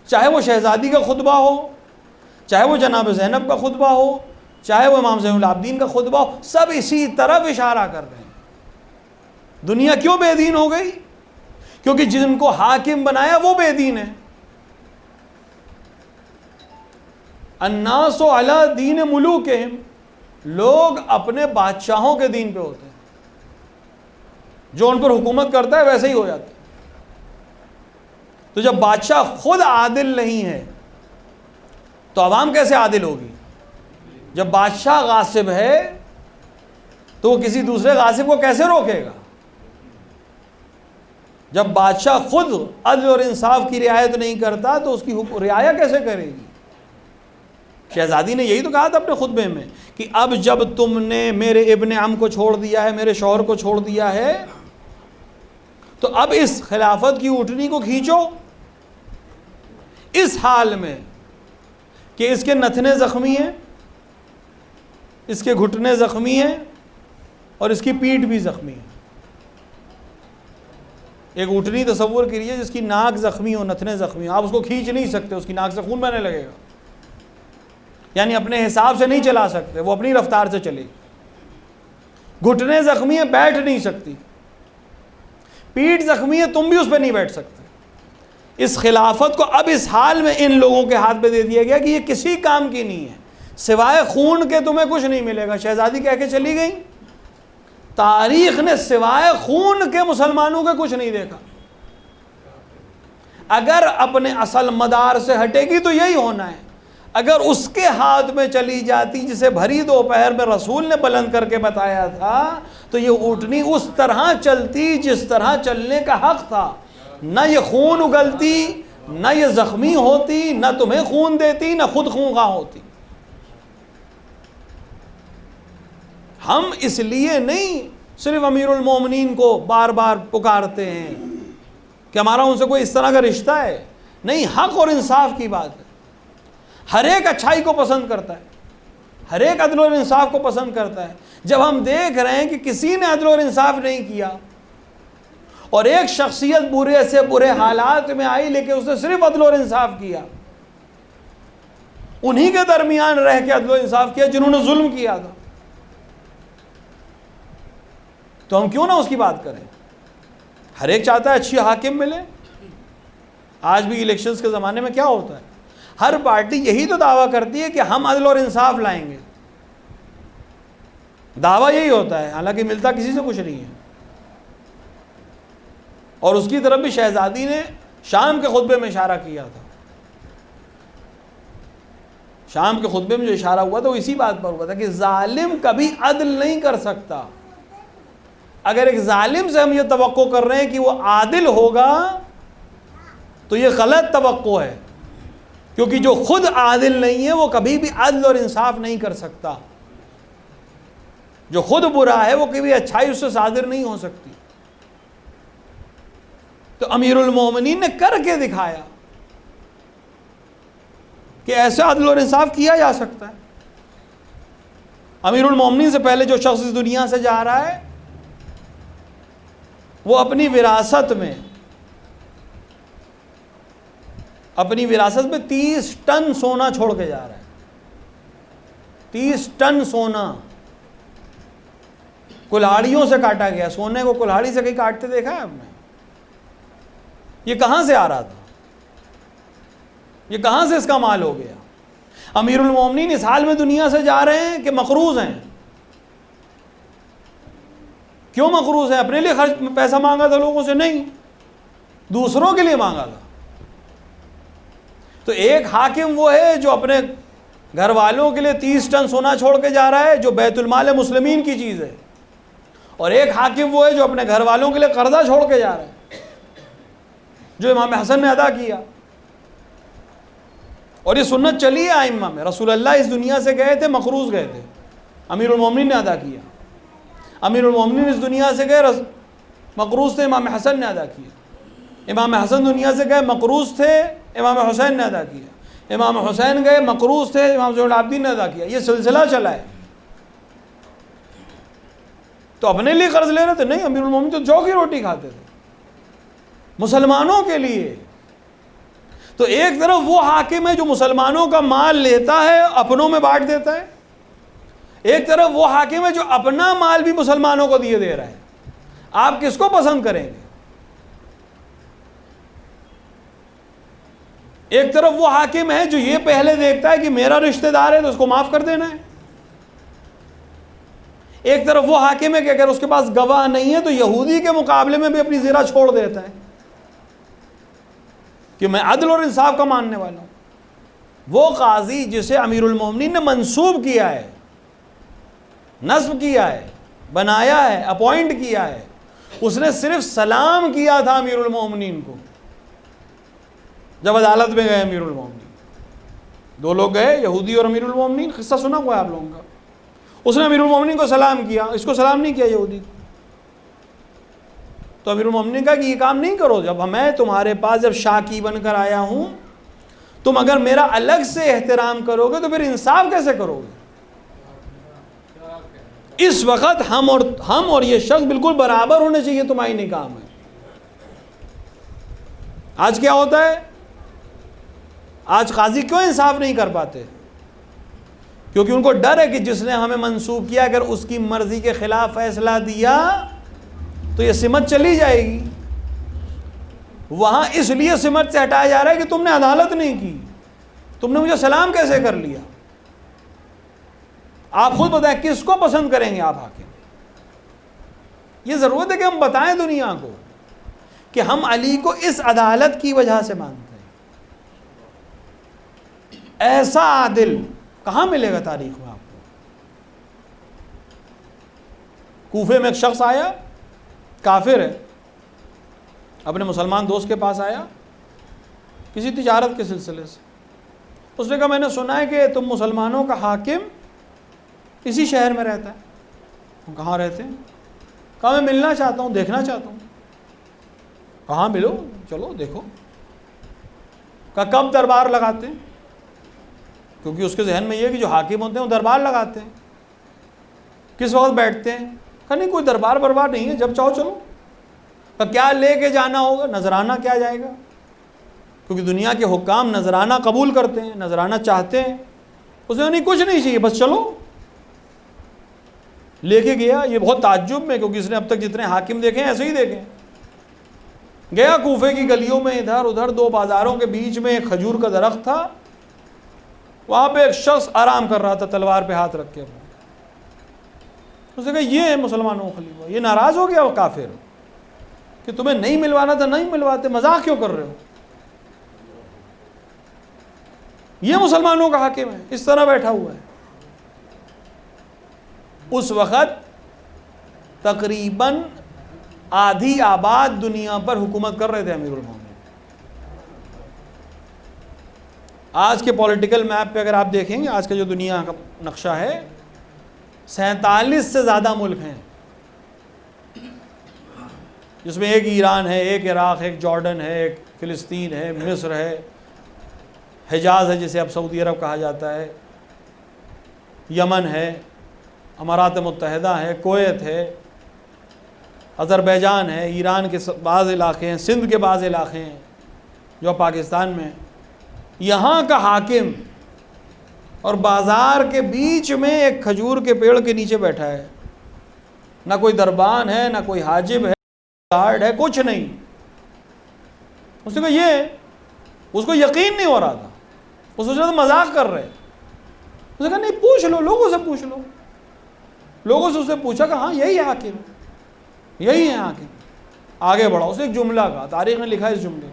چاہے وہ شہزادی کا خطبہ ہو، چاہے وہ جناب زینب کا خطبہ ہو، چاہے وہ امام زین العابدین کا خطبہ ہو، سب اسی طرف اشارہ کر رہے ہیں۔ دنیا کیوں بے دین ہو گئی؟ کیونکہ جن کو حاکم بنایا وہ بے دین ہے۔ الناس علی دین ملوکہم، لوگ اپنے بادشاہوں کے دین پہ ہوتے ہیں۔ جو ان پر حکومت کرتا ہے ویسے ہی ہو جاتا ہے۔ تو جب بادشاہ خود عادل نہیں ہے تو عوام کیسے عادل ہوگی؟ جب بادشاہ غاصب ہے تو وہ کسی دوسرے غاصب کو کیسے روکے گا؟ جب بادشاہ خود عدل اور انصاف کی رعایت نہیں کرتا تو اس کی رعایا کیسے کرے گی؟ شہزادی نے یہی تو کہا تھا اپنے خطبے میں کہ اب جب تم نے میرے ابن عم کو چھوڑ دیا ہے، میرے شوہر کو چھوڑ دیا ہے، تو اب اس خلافت کی اونٹنی کو کھینچو اس حال میں کہ اس کے نتنے زخمی ہیں، اس کے گھٹنے زخمی ہیں اور اس کی پیٹھ بھی زخمی ہے۔ ایک اونٹنی تصور کریے جس کی ناک زخمی ہو، نتنے زخمی ہو، آپ اس کو کھینچ نہیں سکتے، اس کی ناک سے خون بہنے لگے گا، یعنی اپنے حساب سے نہیں چلا سکتے، وہ اپنی رفتار سے چلے گی۔ گھٹنے زخمی ہیں، بیٹھ نہیں سکتی، پیٹھ زخمی ہے، تم بھی اس پہ نہیں بیٹھ سکتے۔ اس خلافت کو اب اس حال میں ان لوگوں کے ہاتھ پہ دے دیا گیا کہ یہ کسی کام کی نہیں ہے، سوائے خون کے تمہیں کچھ نہیں ملے گا۔ شہزادی کہہ کے چلی گئی، تاریخ نے سوائے خون کے مسلمانوں کے کچھ نہیں دیکھا۔ اگر اپنے اصل مدار سے ہٹے گی تو یہی ہونا ہے۔ اگر اس کے ہاتھ میں چلی جاتی جسے بھری دوپہر میں رسول نے بلند کر کے بتایا تھا، تو یہ اونٹنی اس طرح چلتی جس طرح چلنے کا حق تھا، نہ یہ خون اگلتی، نہ یہ زخمی ہوتی، نہ تمہیں خون دیتی، نہ خود خونخواہ ہوتی۔ ہم اس لیے نہیں صرف امیر المومنین کو بار بار پکارتے ہیں کہ ہمارا ان سے کوئی اس طرح کا رشتہ ہے، نہیں، حق اور انصاف کی بات ہے۔ ہر ایک اچھائی کو پسند کرتا ہے، ہر ایک عدل اور انصاف کو پسند کرتا ہے۔ جب ہم دیکھ رہے ہیں کہ کسی نے عدل اور انصاف نہیں کیا اور ایک شخصیت برے سے برے حالات میں آئی لیکن اس نے صرف عدل اور انصاف کیا، انہی کے درمیان رہ کے عدل و انصاف کیا جنہوں نے ظلم کیا تھا، تو ہم کیوں نہ اس کی بات کریں؟ ہر ایک چاہتا ہے اچھی حاکم ملے۔ آج بھی الیکشنز کے زمانے میں کیا ہوتا ہے؟ ہر پارٹی یہی تو دعویٰ کرتی ہے کہ ہم عدل اور انصاف لائیں گے، دعویٰ یہی ہوتا ہے، حالانکہ ملتا کسی سے کچھ نہیں ہے۔ اور اس کی طرف بھی شہزادی نے شام کے خطبے میں اشارہ کیا تھا۔ شام کے خطبے میں جو اشارہ ہوا تھا وہ اسی بات پر ہوا تھا کہ ظالم کبھی عدل نہیں کر سکتا۔ اگر ایک ظالم سے ہم یہ توقع کر رہے ہیں کہ وہ عادل ہوگا تو یہ غلط توقع ہے، کیونکہ جو خود عادل نہیں ہے وہ کبھی بھی عدل اور انصاف نہیں کر سکتا۔ جو خود برا ہے وہ کبھی اچھائی اس سے صادر نہیں ہو سکتی۔ تو امیر المومنین نے کر کے دکھایا کہ ایسے عدل اور انصاف کیا جا سکتا ہے۔ امیر المومنین سے پہلے جو شخص اس دنیا سے جا رہا ہے وہ اپنی وراثت میں 30 ٹن سونا چھوڑ کے جا رہا ہے۔ 30 ٹن سونا کلہاڑیوں سے کاٹا گیا۔ سونے کو کلہاڑی سے کہیں کاٹتے دیکھا ہے آپ نے؟ یہ کہاں سے آ رہا تھا؟ یہ کہاں سے اس کا مال ہو گیا؟ امیر المومنین اس حال میں دنیا سے جا رہے ہیں کہ مقروض ہیں۔ کیوں مقروض ہیں؟ اپنے لیے خرچ پیسہ مانگا تھا لوگوں سے؟ نہیں، دوسروں کے لیے مانگا تھا۔ تو ایک حاکم وہ ہے جو اپنے گھر والوں کے لیے 30 ٹن سونا چھوڑ کے جا رہا ہے جو بیت المال مسلمین کی چیز ہے، اور ایک حاکم وہ ہے جو اپنے گھر والوں کے لیے قرضہ چھوڑ کے جا رہا ہے، جو امام حسن نے ادا کیا۔ اور یہ سنت چلی ہے ائمہ میں، رسول اللہ اس دنیا سے گئے تھے، مقروض گئے تھے، امیر المومنین نے ادا کیا۔ امیر المومنین اس دنیا سے گئے، مقروض تھے، امام حسن نے ادا کیا۔ امام حسن دنیا سے گئے، مقروض تھے، امام حسین نے ادا کیا۔ امام حسین گئے، مقروض تھے، امام زین العابدین نے ادا کیا۔ یہ سلسلہ چلا ہے۔ تو اپنے لیے قرض لے رہے تھے؟ نہیں، امیر المومنین تو جو کی روٹی کھاتے تھے مسلمانوں کے لیے۔ تو ایک طرف وہ حاکم ہے جو مسلمانوں کا مال لیتا ہے، اپنوں میں بانٹ دیتا ہے، ایک طرف وہ حاکم ہے جو اپنا مال بھی مسلمانوں کو دیے دے رہا ہے۔ آپ کس کو پسند کریں گے؟ ایک طرف وہ حاکم ہے جو یہ پہلے دیکھتا ہے کہ میرا رشتہ دار ہے تو اس کو معاف کر دینا ہے، ایک طرف وہ حاکم ہے کہ اگر اس کے پاس گواہ نہیں ہے تو یہودی کے مقابلے میں بھی اپنی زرہ چھوڑ دیتا ہے کہ میں عدل اور انصاف کا ماننے والا ہوں. وہ قاضی جسے امیر المومنین نے منصوب کیا ہے، نصب کیا ہے، بنایا ہے، اپوائنٹ کیا ہے، اس نے صرف سلام کیا تھا امیر المومنین کو جب عدالت میں گئے. امیر المومنین دو لوگ گئے، یہودی اور امیر المومنین، قصہ سنا ہوا ہے آپ لوگوں کا. اس نے امیر المومنین کو سلام کیا، اس کو سلام نہیں کیا یہودی کو. تو امیر المومنین کہا کہ یہ کام نہیں کرو، جب میں تمہارے پاس جب شاکی بن کر آیا ہوں، تم اگر میرا الگ سے احترام کرو گے تو پھر انصاف کیسے کرو گے؟ اس وقت ہم اور یہ شخص بالکل برابر ہونے چاہیے، تمہاری نہیں کام ہے. آج کیا ہوتا ہے؟ آج قاضی کیوں انصاف نہیں کر پاتے؟ کیونکہ ان کو ڈر ہے کہ جس نے ہمیں منسوب کیا اگر اس کی مرضی کے خلاف فیصلہ دیا تو یہ سمت چلی جائے گی. وہاں اس لیے سمت سے ہٹایا جا رہا ہے کہ تم نے عدالت نہیں کی، تم نے مجھے سلام کیسے کر لیا. آپ خود بتائیں کس کو پسند کریں گے آپ حاکم؟ یہ ضرورت ہے کہ ہم بتائیں دنیا کو کہ ہم علی کو اس عدالت کی وجہ سے مانتے ہیں. ایسا عادل کہاں ملے گا تاریخ میں آپ کو؟ کوفے میں ایک شخص آیا، کافر ہے، اپنے مسلمان دوست کے پاس آیا کسی تجارت کے سلسلے سے. اس نے کہا میں نے سنا ہے کہ تم مسلمانوں کا حاکم اسی شہر میں رہتا ہے. کہاں رہتے ہیں؟ کہا میں ملنا چاہتا ہوں، دیکھنا چاہتا ہوں. کہاں ملو، چلو دیکھو. کہا کب دربار لگاتے ہیں؟ کیونکہ اس کے ذہن میں یہ کہ جو حاکم ہوتے ہیں وہ دربار لگاتے ہیں. کس وقت بیٹھتے ہیں؟ کہا نہیں کوئی دربار بربار نہیں ہے، جب چاہو چلو. کہا کیا لے کے جانا ہوگا؟ نذرانہ کیا جائے گا؟ کیونکہ دنیا کے حکام نذرانہ قبول کرتے ہیں، نذرانہ چاہتے ہیں. اس نے نہیں کچھ نہیں چاہیے، بس چلو. لے کے گیا. یہ بہت تعجب میں، کیونکہ اس نے اب تک جتنے حاکم دیکھے ہیں ایسے ہی دیکھے. گیا کوفے کی گلیوں میں، ادھر ادھر دو بازاروں کے بیچ میں ایک کھجور کا درخت تھا. وہاں پہ ایک شخص آرام کر رہا تھا تلوار پہ ہاتھ رکھ کے. اس نے کہا یہ ہے مسلمانوں کا خلیفہ. یہ ناراض ہو گیا وہ کافر کہ تمہیں نہیں ملوانا تھا نہیں ملواتے، مذاق کیوں کر رہے ہو؟ یہ مسلمانوں کا حاکم ہے، اس طرح بیٹھا ہوا ہے. اس وقت تقریباً آدھی آباد دنیا پر حکومت کر رہے تھے امیر المومنین. آج کے پولیٹیکل میپ پہ اگر آپ دیکھیں گے، آج کا جو دنیا کا نقشہ ہے، 47 سے زیادہ ملک ہیں جس میں ایک ایران ہے، ایک عراق ہے، ایک جارڈن ہے، ایک فلسطین ہے، مصر ہے، حجاز ہے جسے اب سعودی عرب کہا جاتا ہے، یمن ہے، امارات متحدہ ہے، کویت ہے، آذربائیجان ہے، ایران کے بعض علاقے ہیں، سندھ کے بعض علاقے ہیں جو پاکستان میں. یہاں کا حاکم اور بازار کے بیچ میں ایک کھجور کے پیڑ کے نیچے بیٹھا ہے. نہ کوئی دربان ہے، نہ کوئی حاجب ہے، گارڈ ہے، کچھ نہیں. اس نے کہا یہ، اس کو یقین نہیں ہو رہا تھا، وہ سوچ رہا تھا مذاق کر رہے. اس نے کہا نہیں پوچھ لو، لوگوں سے پوچھ لو. لوگوں سے اس نے پوچھا کہ ہاں یہی ہے حاکم، یہی ہے حاکم. آگے بڑھا. اس نے ایک جملہ کہا، تاریخ نے لکھا اس جملے.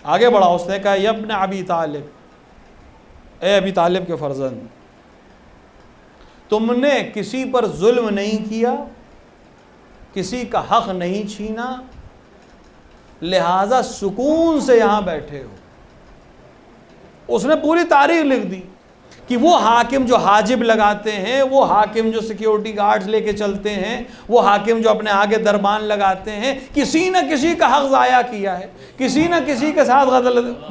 آگے بڑھا. اس نے کہا یا ابن ابی طالب، اے ابی طالب کے فرزند، تم نے کسی پر ظلم نہیں کیا، کسی کا حق نہیں چھینا، لہذا سکون سے یہاں بیٹھے ہو. اس نے پوری تاریخ لکھ دی کہ وہ حاکم جو حاجب لگاتے ہیں، وہ حاکم جو سیکیورٹی گارڈز لے کے چلتے ہیں، وہ حاکم جو اپنے آگے دربان لگاتے ہیں، کسی نہ کسی کا حق ضائع کیا ہے، کسی نہ کسی کے ساتھ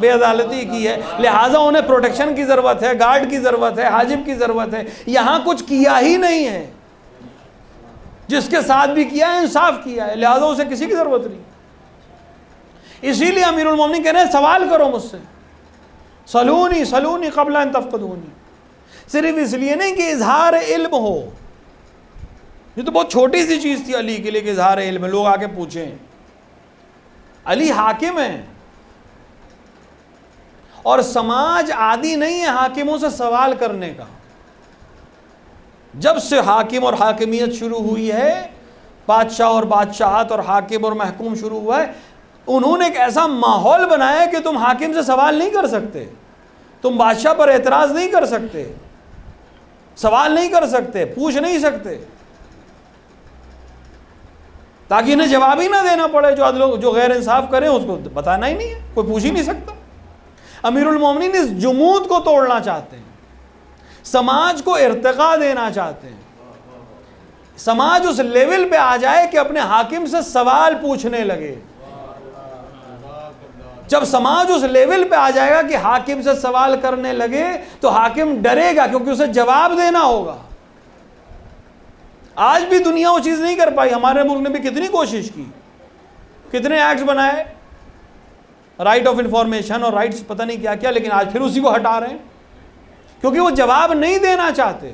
بے عدالتی کی ہے، لہٰذا انہیں پروٹیکشن کی ضرورت ہے، گارڈ کی ضرورت ہے، حاجب کی ضرورت ہے. یہاں کچھ کیا ہی نہیں ہے، جس کے ساتھ بھی کیا ہے انصاف کیا ہے، لہٰذا اسے کسی کی ضرورت نہیں. اسی لیے امیر المومنین کہہ رہے ہیں سوال کرو مجھ سے، سلونی سلونی قبل ان تفقدونی. صرف اس لیے نہیں کہ اظہار علم ہو، یہ تو بہت چھوٹی سی چیز تھی علی کے لیے کہ اظہار علم ہے، لوگ آ کے پوچھیں. علی حاکم ہے اور سماج عادی نہیں ہے حاکموں سے سوال کرنے کا. جب سے حاکم اور حاکمیت شروع ہوئی ہے، بادشاہ اور بادشاہت اور حاکم اور محکوم شروع ہوا ہے، انہوں نے ایک ایسا ماحول بنایا ہے کہ تم حاکم سے سوال نہیں کر سکتے، تم بادشاہ پر اعتراض نہیں کر سکتے، سوال نہیں کر سکتے، پوچھ نہیں سکتے، تاکہ انہیں جواب ہی نہ دینا پڑے۔ جو غیر انصاف کریں اس کو بتانا ہی نہیں ہے، کوئی پوچھ ہی نہیں سکتا۔ امیر المومنین اس جمود کو توڑنا چاہتے ہیں، سماج کو ارتقا دینا چاہتے ہیں، سماج اس لیول پہ آ جائے کہ اپنے حاکم سے سوال پوچھنے لگے۔ جب سماج اس لیول پہ آ جائے گا کہ حاکم سے سوال کرنے لگے تو حاکم ڈرے گا، کیونکہ اسے جواب دینا ہوگا۔ آج بھی دنیا وہ چیز نہیں کر پائی۔ ہمارے ملک نے بھی کتنی کوشش کی، کتنے ایکٹس بنائے، رائٹ آف انفارمیشن اور رائٹس پتہ نہیں کیا کیا، لیکن آج پھر اسی کو ہٹا رہے ہیں کیونکہ وہ جواب نہیں دینا چاہتے۔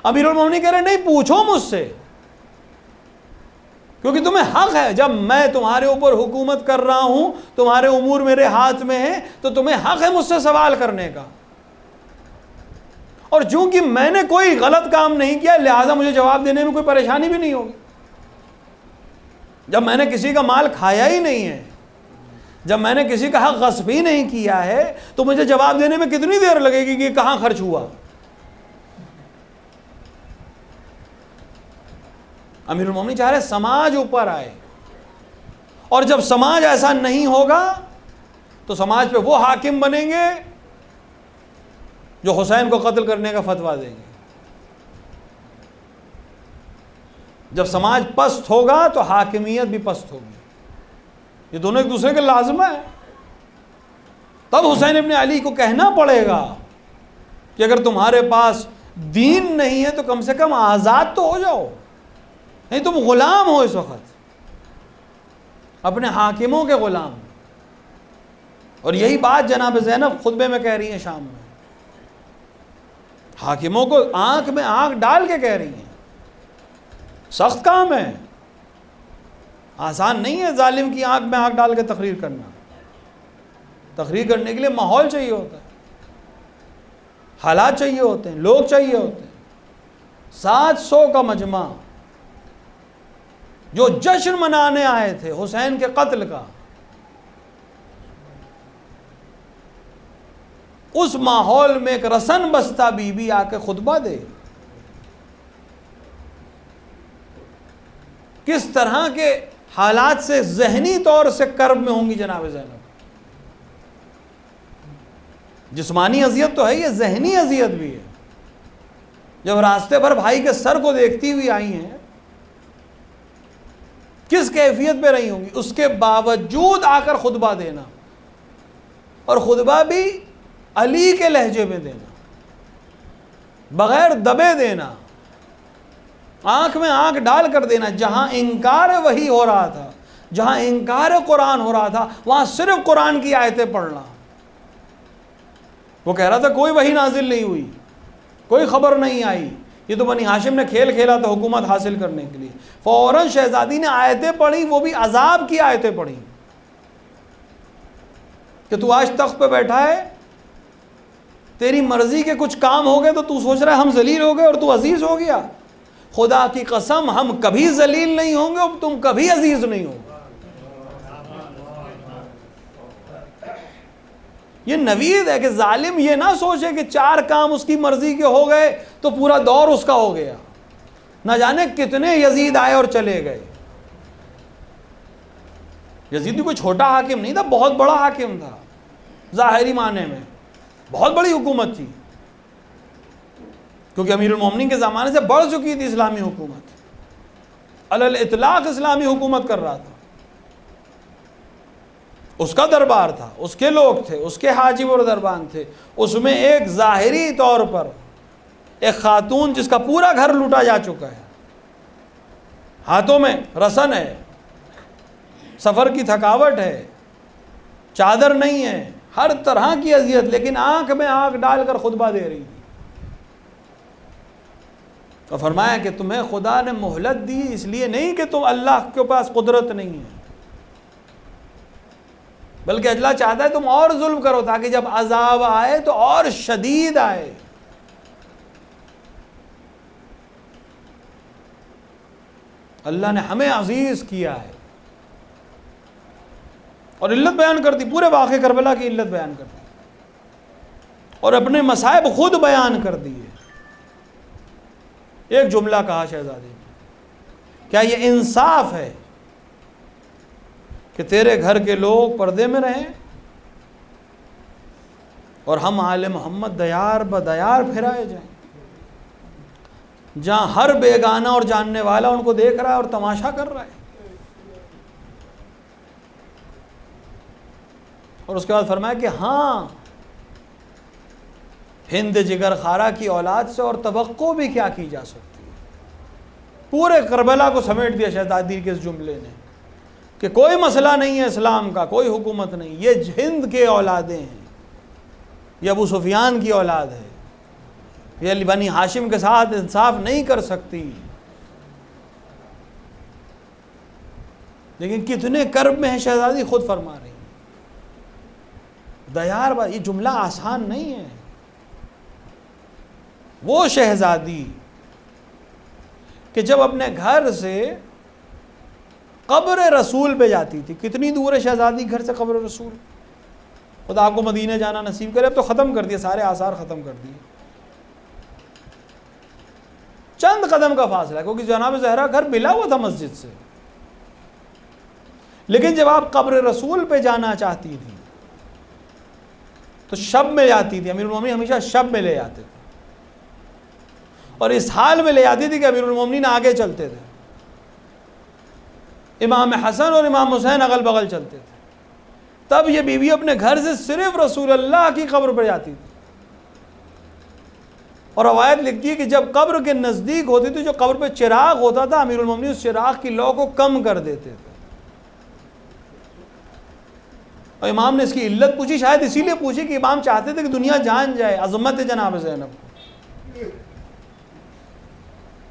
امیر المومنین کہہ رہے نہیں، پوچھو مجھ سے، کیونکہ تمہیں حق ہے۔ جب میں تمہارے اوپر حکومت کر رہا ہوں، تمہارے امور میرے ہاتھ میں ہیں، تو تمہیں حق ہے مجھ سے سوال کرنے کا، اور چونکہ میں نے کوئی غلط کام نہیں کیا لہٰذا مجھے جواب دینے میں کوئی پریشانی بھی نہیں ہوگی۔ جب میں نے کسی کا مال کھایا ہی نہیں ہے، جب میں نے کسی کا حق غصب ہی نہیں کیا ہے، تو مجھے جواب دینے میں کتنی دیر لگے گی کہ کہاں خرچ ہوا۔ امیر المومنین چاہ رہے سماج اوپر آئے، اور جب سماج ایسا نہیں ہوگا تو سماج پہ وہ حاکم بنیں گے جو حسین کو قتل کرنے کا فتویٰ دیں گے۔ جب سماج پست ہوگا تو حاکمیت بھی پست ہوگی، یہ دونوں ایک دوسرے کے لازمہ ہے۔ تب حسین ابن علی کو کہنا پڑے گا کہ اگر تمہارے پاس دین نہیں ہے تو کم سے کم آزاد تو ہو جاؤ، نہیں تم غلام ہو اس وقت، اپنے حاکموں کے غلام۔ اور یہی بات جناب زینب خطبے میں کہہ رہی ہیں شام میں، حاکموں کو آنکھ میں آنکھ ڈال کے کہہ رہی ہیں۔ سخت کام ہے، آسان نہیں ہے ظالم کی آنکھ میں آنکھ ڈال کے تقریر کرنا۔ تقریر کرنے کے لیے ماحول چاہیے ہوتا ہے، حالات چاہیے ہوتے ہیں، لوگ چاہیے ہوتے ہیں۔ 700 کا مجمع جو جشن منانے آئے تھے حسین کے قتل کا، اس ماحول میں ایک رسن بستہ بی بی آ کے خطبہ دے، کس طرح کے حالات سے ذہنی طور سے کرب میں ہوں گی جناب زینب۔ جسمانی اذیت تو ہے، یہ ذہنی اذیت بھی ہے۔ جب راستے پر بھائی کے سر کو دیکھتی ہوئی آئی ہیں، کس کیفیت پہ رہی ہوں گی، اس کے باوجود آ کر خطبہ دینا، اور خطبہ بھی علی کے لہجے میں دینا، بغیر دبے دینا، آنکھ میں آنکھ ڈال کر دینا۔ جہاں انکار وحی ہو رہا تھا، جہاں انکار قرآن ہو رہا تھا، وہاں صرف قرآن کی آیتیں پڑھنا۔ وہ کہہ رہا تھا کوئی وحی نازل نہیں ہوئی، کوئی خبر نہیں آئی، یہ تو بنی ہاشم نے کھیل کھیلا تھا حکومت حاصل کرنے کے لیے۔ فوراً شہزادی نے آیتیں پڑھی، وہ بھی عذاب کی آیتیں پڑھی، کہ تو آج تخت پہ بیٹھا ہے، تیری مرضی کے کچھ کام ہو گئے تو تو سوچ رہا ہے ہم ذلیل ہو گئے اور تو عزیز ہو گیا۔ خدا کی قسم ہم کبھی ذلیل نہیں ہوں گے اور تم کبھی عزیز نہیں ہو۔ یہ نوید ہے کہ ظالم یہ نہ سوچے کہ 4 کام اس کی مرضی کے ہو گئے تو پورا دور اس کا ہو گیا۔ نہ جانے کتنے یزید آئے اور چلے گئے۔ یزید بھی کوئی چھوٹا حاکم نہیں تھا، بہت بڑا حاکم تھا، ظاہری معنی میں بہت بڑی حکومت تھی، کیونکہ امیر المومنین کے زمانے سے بڑھ چکی تھی اسلامی حکومت، علی الاطلاق اسلامی حکومت کر رہا تھا۔ اس کا دربار تھا، اس کے لوگ تھے، اس کے حاجب اور دربان تھے، اس میں ایک ظاہری طور پر ایک خاتون جس کا پورا گھر لوٹا جا چکا ہے، ہاتھوں میں رسن ہے، سفر کی تھکاوٹ ہے، چادر نہیں ہے، ہر طرح کی اذیت، لیکن آنکھ میں آنکھ ڈال کر خطبہ دے رہی تھی۔ اور فرمایا کہ تمہیں خدا نے مہلت دی اس لیے نہیں کہ تم اللہ کے پاس قدرت نہیں ہے، بلکہ اللہ چاہتا ہے تم اور ظلم کرو تاکہ جب عذاب آئے تو اور شدید آئے۔ اللہ نے ہمیں عزیز کیا ہے. اور علت بیان کر دی، پورے واقعے کربلا کی علت بیان کر دی اور اپنے مصائب خود بیان کر دیے. ایک جملہ کہا شہزادی نے، کیا یہ انصاف ہے کہ تیرے گھر کے لوگ پردے میں رہیں اور ہم آل محمد دیار بدیار پھرائے جائیں، جہاں ہر بیگانہ اور جاننے والا ان کو دیکھ رہا ہے اور تماشا کر رہا ہے؟ اور اس کے بعد فرمایا کہ ہاں، ہند جگر خارا کی اولاد سے اور توقع بھی کیا کی جا سکتی ہے. پورے کربلا کو سمیٹ دیا شہزادی کے اس جملے نے کہ کوئی مسئلہ نہیں ہے اسلام کا، کوئی حکومت نہیں، یہ ہند کے اولادیں ہیں، یہ ابو سفیان کی اولاد ہے، یہ بنی ہاشم کے ساتھ انصاف نہیں کر سکتی. لیکن کتنے کرب میں ہے شہزادی خود فرما رہی ہیں. دیار بات، یہ جملہ آسان نہیں ہے. وہ شہزادی کہ جب اپنے گھر سے قبر رسول پہ جاتی تھی، کتنی دور ہے شہزادی گھر سے قبر رسول؟ خدا آپ کو مدینہ جانا نصیب کرے. اب تو ختم کر دیے، سارے آثار ختم کر دیے، چند قدم کا فاصلہ، کیونکہ جناب زہرا گھر ملا ہوا تھا مسجد سے. لیکن جب آپ قبر رسول پہ جانا چاہتی تھی تو شب میں جاتی تھی. امیر المومنین ہمیشہ شب میں لے جاتے تھے اور اس حال میں لے جاتی تھی کہ امیر المومنین آگے چلتے تھے، امام حسن اور امام حسین اگل بغل چلتے تھے. تب یہ بیوی اپنے گھر سے صرف رسول اللہ کی قبر پر جاتی تھی. اور روایت لکھتی ہے کہ جب قبر کے نزدیک ہوتی تھی، جو قبر پہ چراغ ہوتا تھا، امیر المومنین اس چراغ کی لو کو کم کر دیتے تھے. اور امام نے اس کی علت پوچھی، شاید اسی لیے پوچھی کہ امام چاہتے تھے کہ دنیا جان جائے عظمت جناب زینب کو.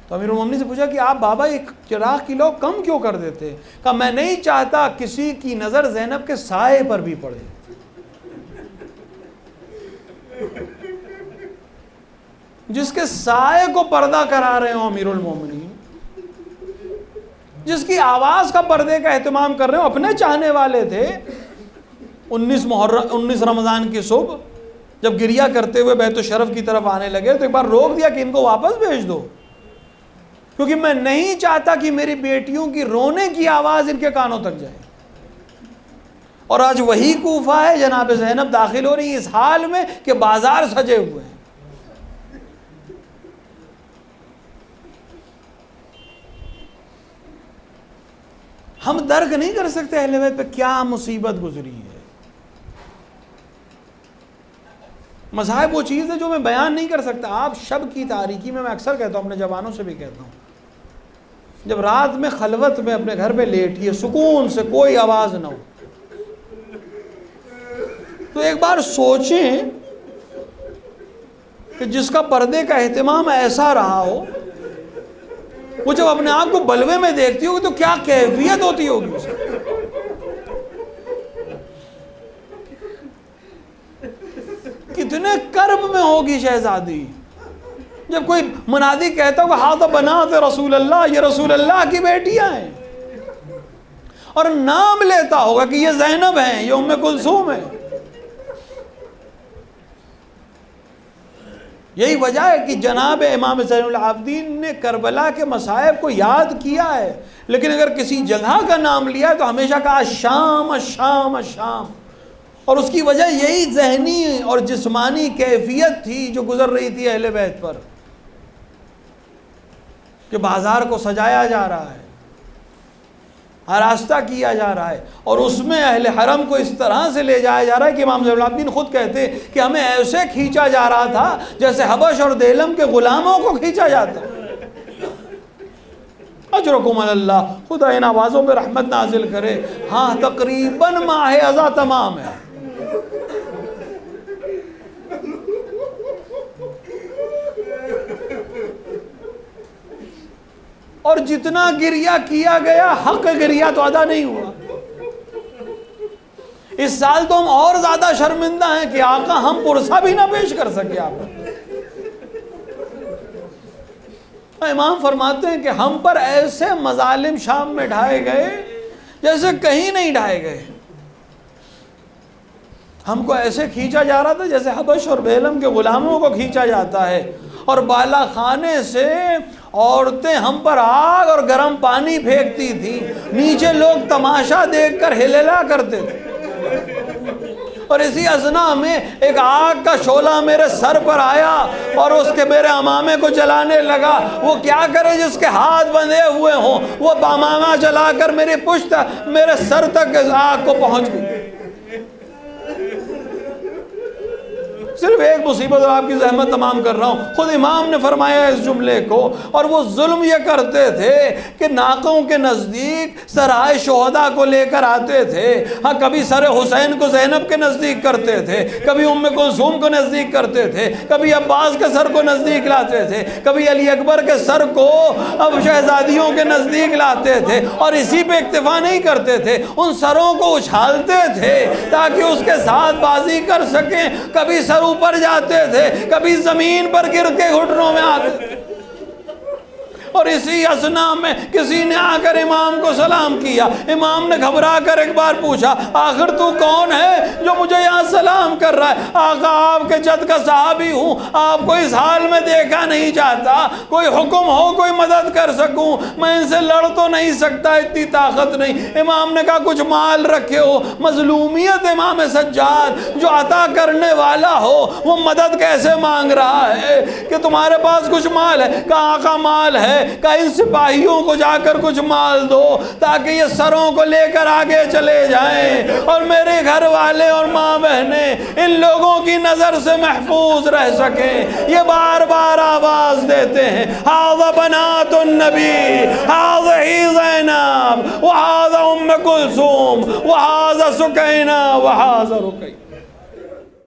تو امیر المومنین سے پوچھا کہ آپ بابا ایک چراغ کی لو کم کیوں کر دیتے؟ کہا میں نہیں چاہتا کسی کی نظر زینب کے سائے پر بھی پڑے. جس کے سائے کو پردہ کرا رہے ہوں امیر المومنین، جس کی آواز کا پردے کا اہتمام کر رہے ہوں، اپنے چاہنے والے تھے. 19 رمضان کی صبح جب گریہ کرتے ہوئے بیت الشرف کی طرف آنے لگے تو ایک بار روک دیا کہ ان کو واپس بھیج دو، کیونکہ میں نہیں چاہتا کہ میری بیٹیوں کی رونے کی آواز ان کے کانوں تک جائے. اور آج وہی کوفہ ہے، جناب زینب داخل ہو رہی اس حال میں کہ بازار سجے ہوئے ہیں. ہم درک نہیں کر سکتے اہل بیت پہ کیا مصیبت گزری ہے. مذاہب وہ چیز ہے جو میں بیان نہیں کر سکتا. آپ شب کی تاریکی میں اکثر کہتا ہوں، اپنے جوانوں سے بھی کہتا ہوں، جب رات میں خلوت میں اپنے گھر پہ لیٹیے، سکون سے کوئی آواز نہ ہو، تو ایک بار سوچیں کہ جس کا پردے کا اہتمام ایسا رہا ہو، وہ جب اپنے آپ کو بلوے میں دیکھتی ہوگی تو کیا کیفیت ہوتی ہوگی اسے. کتنے کرب میں ہوگی شہزادی جب کوئی منادی کہتا ہوگا ہاں تو بنات رسول اللہ، یہ رسول اللہ کی بیٹیاں ہیں، اور نام لیتا ہوگا کہ یہ زینب ہیں، یہ ام کلثوم ہے. یہی وجہ ہے کہ جناب امام زین العابدین نے کربلا کے مصائب کو یاد کیا ہے، لیکن اگر کسی جگہ کا نام لیا ہے تو ہمیشہ کہا شام شام شام. اور اس کی وجہ یہی ذہنی اور جسمانی کیفیت تھی جو گزر رہی تھی اہل بیت پر، کہ بازار کو سجایا جا رہا ہے، آراستہ کیا جا رہا ہے، اور اس میں اہل حرم کو اس طرح سے لے جایا جا رہا ہے کہ امام زین العابدین خود کہتے کہ ہمیں ایسے کھینچا جا رہا تھا جیسے حبش اور دیلم کے غلاموں کو کھینچا جاتا. اجرکم اللہ، خدا ان آوازوں پہ رحمت نازل کرے. ہاں تقریباً ماہ ازاں تمام ہے. اور جتنا گریہ کیا گیا حق گریہ تو ادا نہیں ہوا. اس سال تو ہم اور زیادہ شرمندہ ہیں کہ آقا ہم پرسہ بھی نہ پیش کر سکے آپ. امام فرماتے ہیں کہ ہم پر ایسے مظالم شام میں ڈھائے گئے جیسے کہیں نہیں ڈھائے گئے. ہم کو ایسے کھینچا جا رہا تھا جیسے حبش اور بیلم کے غلاموں کو کھینچا جاتا ہے، اور بالا خانے سے عورتیں ہم پر آگ اور گرم پانی پھینکتی تھیں، نیچے لوگ تماشا دیکھ کر ہللا کرتے تھے. اور اسی اثنا میں ایک آگ کا شعلہ میرے سر پر آیا اور اس کے میرے امامے کو جلانے لگا. وہ کیا کرے جس کے ہاتھ بندھے ہوئے ہوں؟ وہ امامہ جلا کر میری پشت میرے سر تک آگ کو پہنچ گئی. صرف ایک مصیبت اور آپ کی زحمت تمام کر رہا ہوں. خود امام نے فرمایا اس جملے کو. اور وہ ظلم یہ کرتے تھے کہ ناقوں کے نزدیک سرائے شہداء کو لے کر آتے تھے. ہاں کبھی سر حسین کو زینب کے نزدیک کرتے تھے، کبھی ام کلثوم کو نزدیک کرتے تھے، کبھی عباس کے سر کو نزدیک لاتے تھے، کبھی علی اکبر کے سر کو اب شہزادیوں کے نزدیک لاتے تھے. اور اسی پہ اکتفا نہیں کرتے تھے، ان سروں کو اچھالتے تھے تاکہ اس کے ساتھ بازی کر سکیں. کبھی سر اوپر جاتے تھے، کبھی زمین پر گر کے گھٹنوں میں آتے تھے. اور اسی اثنا میں کسی نے آ کر امام کو سلام کیا. امام نے گھبرا کر ایک بار پوچھا آخر تو کون ہے جو مجھے یہاں سلام کر رہا ہے؟ آقا آپ کے جد کا صحابی ہوں، آپ کو اس حال میں دیکھا نہیں چاہتا، کوئی حکم ہو کوئی مدد کر سکوں، میں ان سے لڑ تو نہیں سکتا، اتنی طاقت نہیں. امام نے کہا کچھ مال رکھے ہو؟ مظلومیت امام سجاد جو عطا کرنے والا ہو وہ مدد کیسے مانگ رہا ہے کہ تمہارے پاس کچھ مال ہے؟ کہا آقا مال ہے. کہ ان سپاہیوں کو جا کر کچھ مال دو تاکہ یہ سروں کو لے کر آگے چلے جائیں اور میرے گھر والے اور ماں بہنیں ان لوگوں کی نظر سے محفوظ رہ سکیں. یہ بار بار آواز دیتے ہیں ھذا بنات النبی، ھذا زینب، وھذا ام کلثوم، وھذا سکینہ، وھذا رقیہ.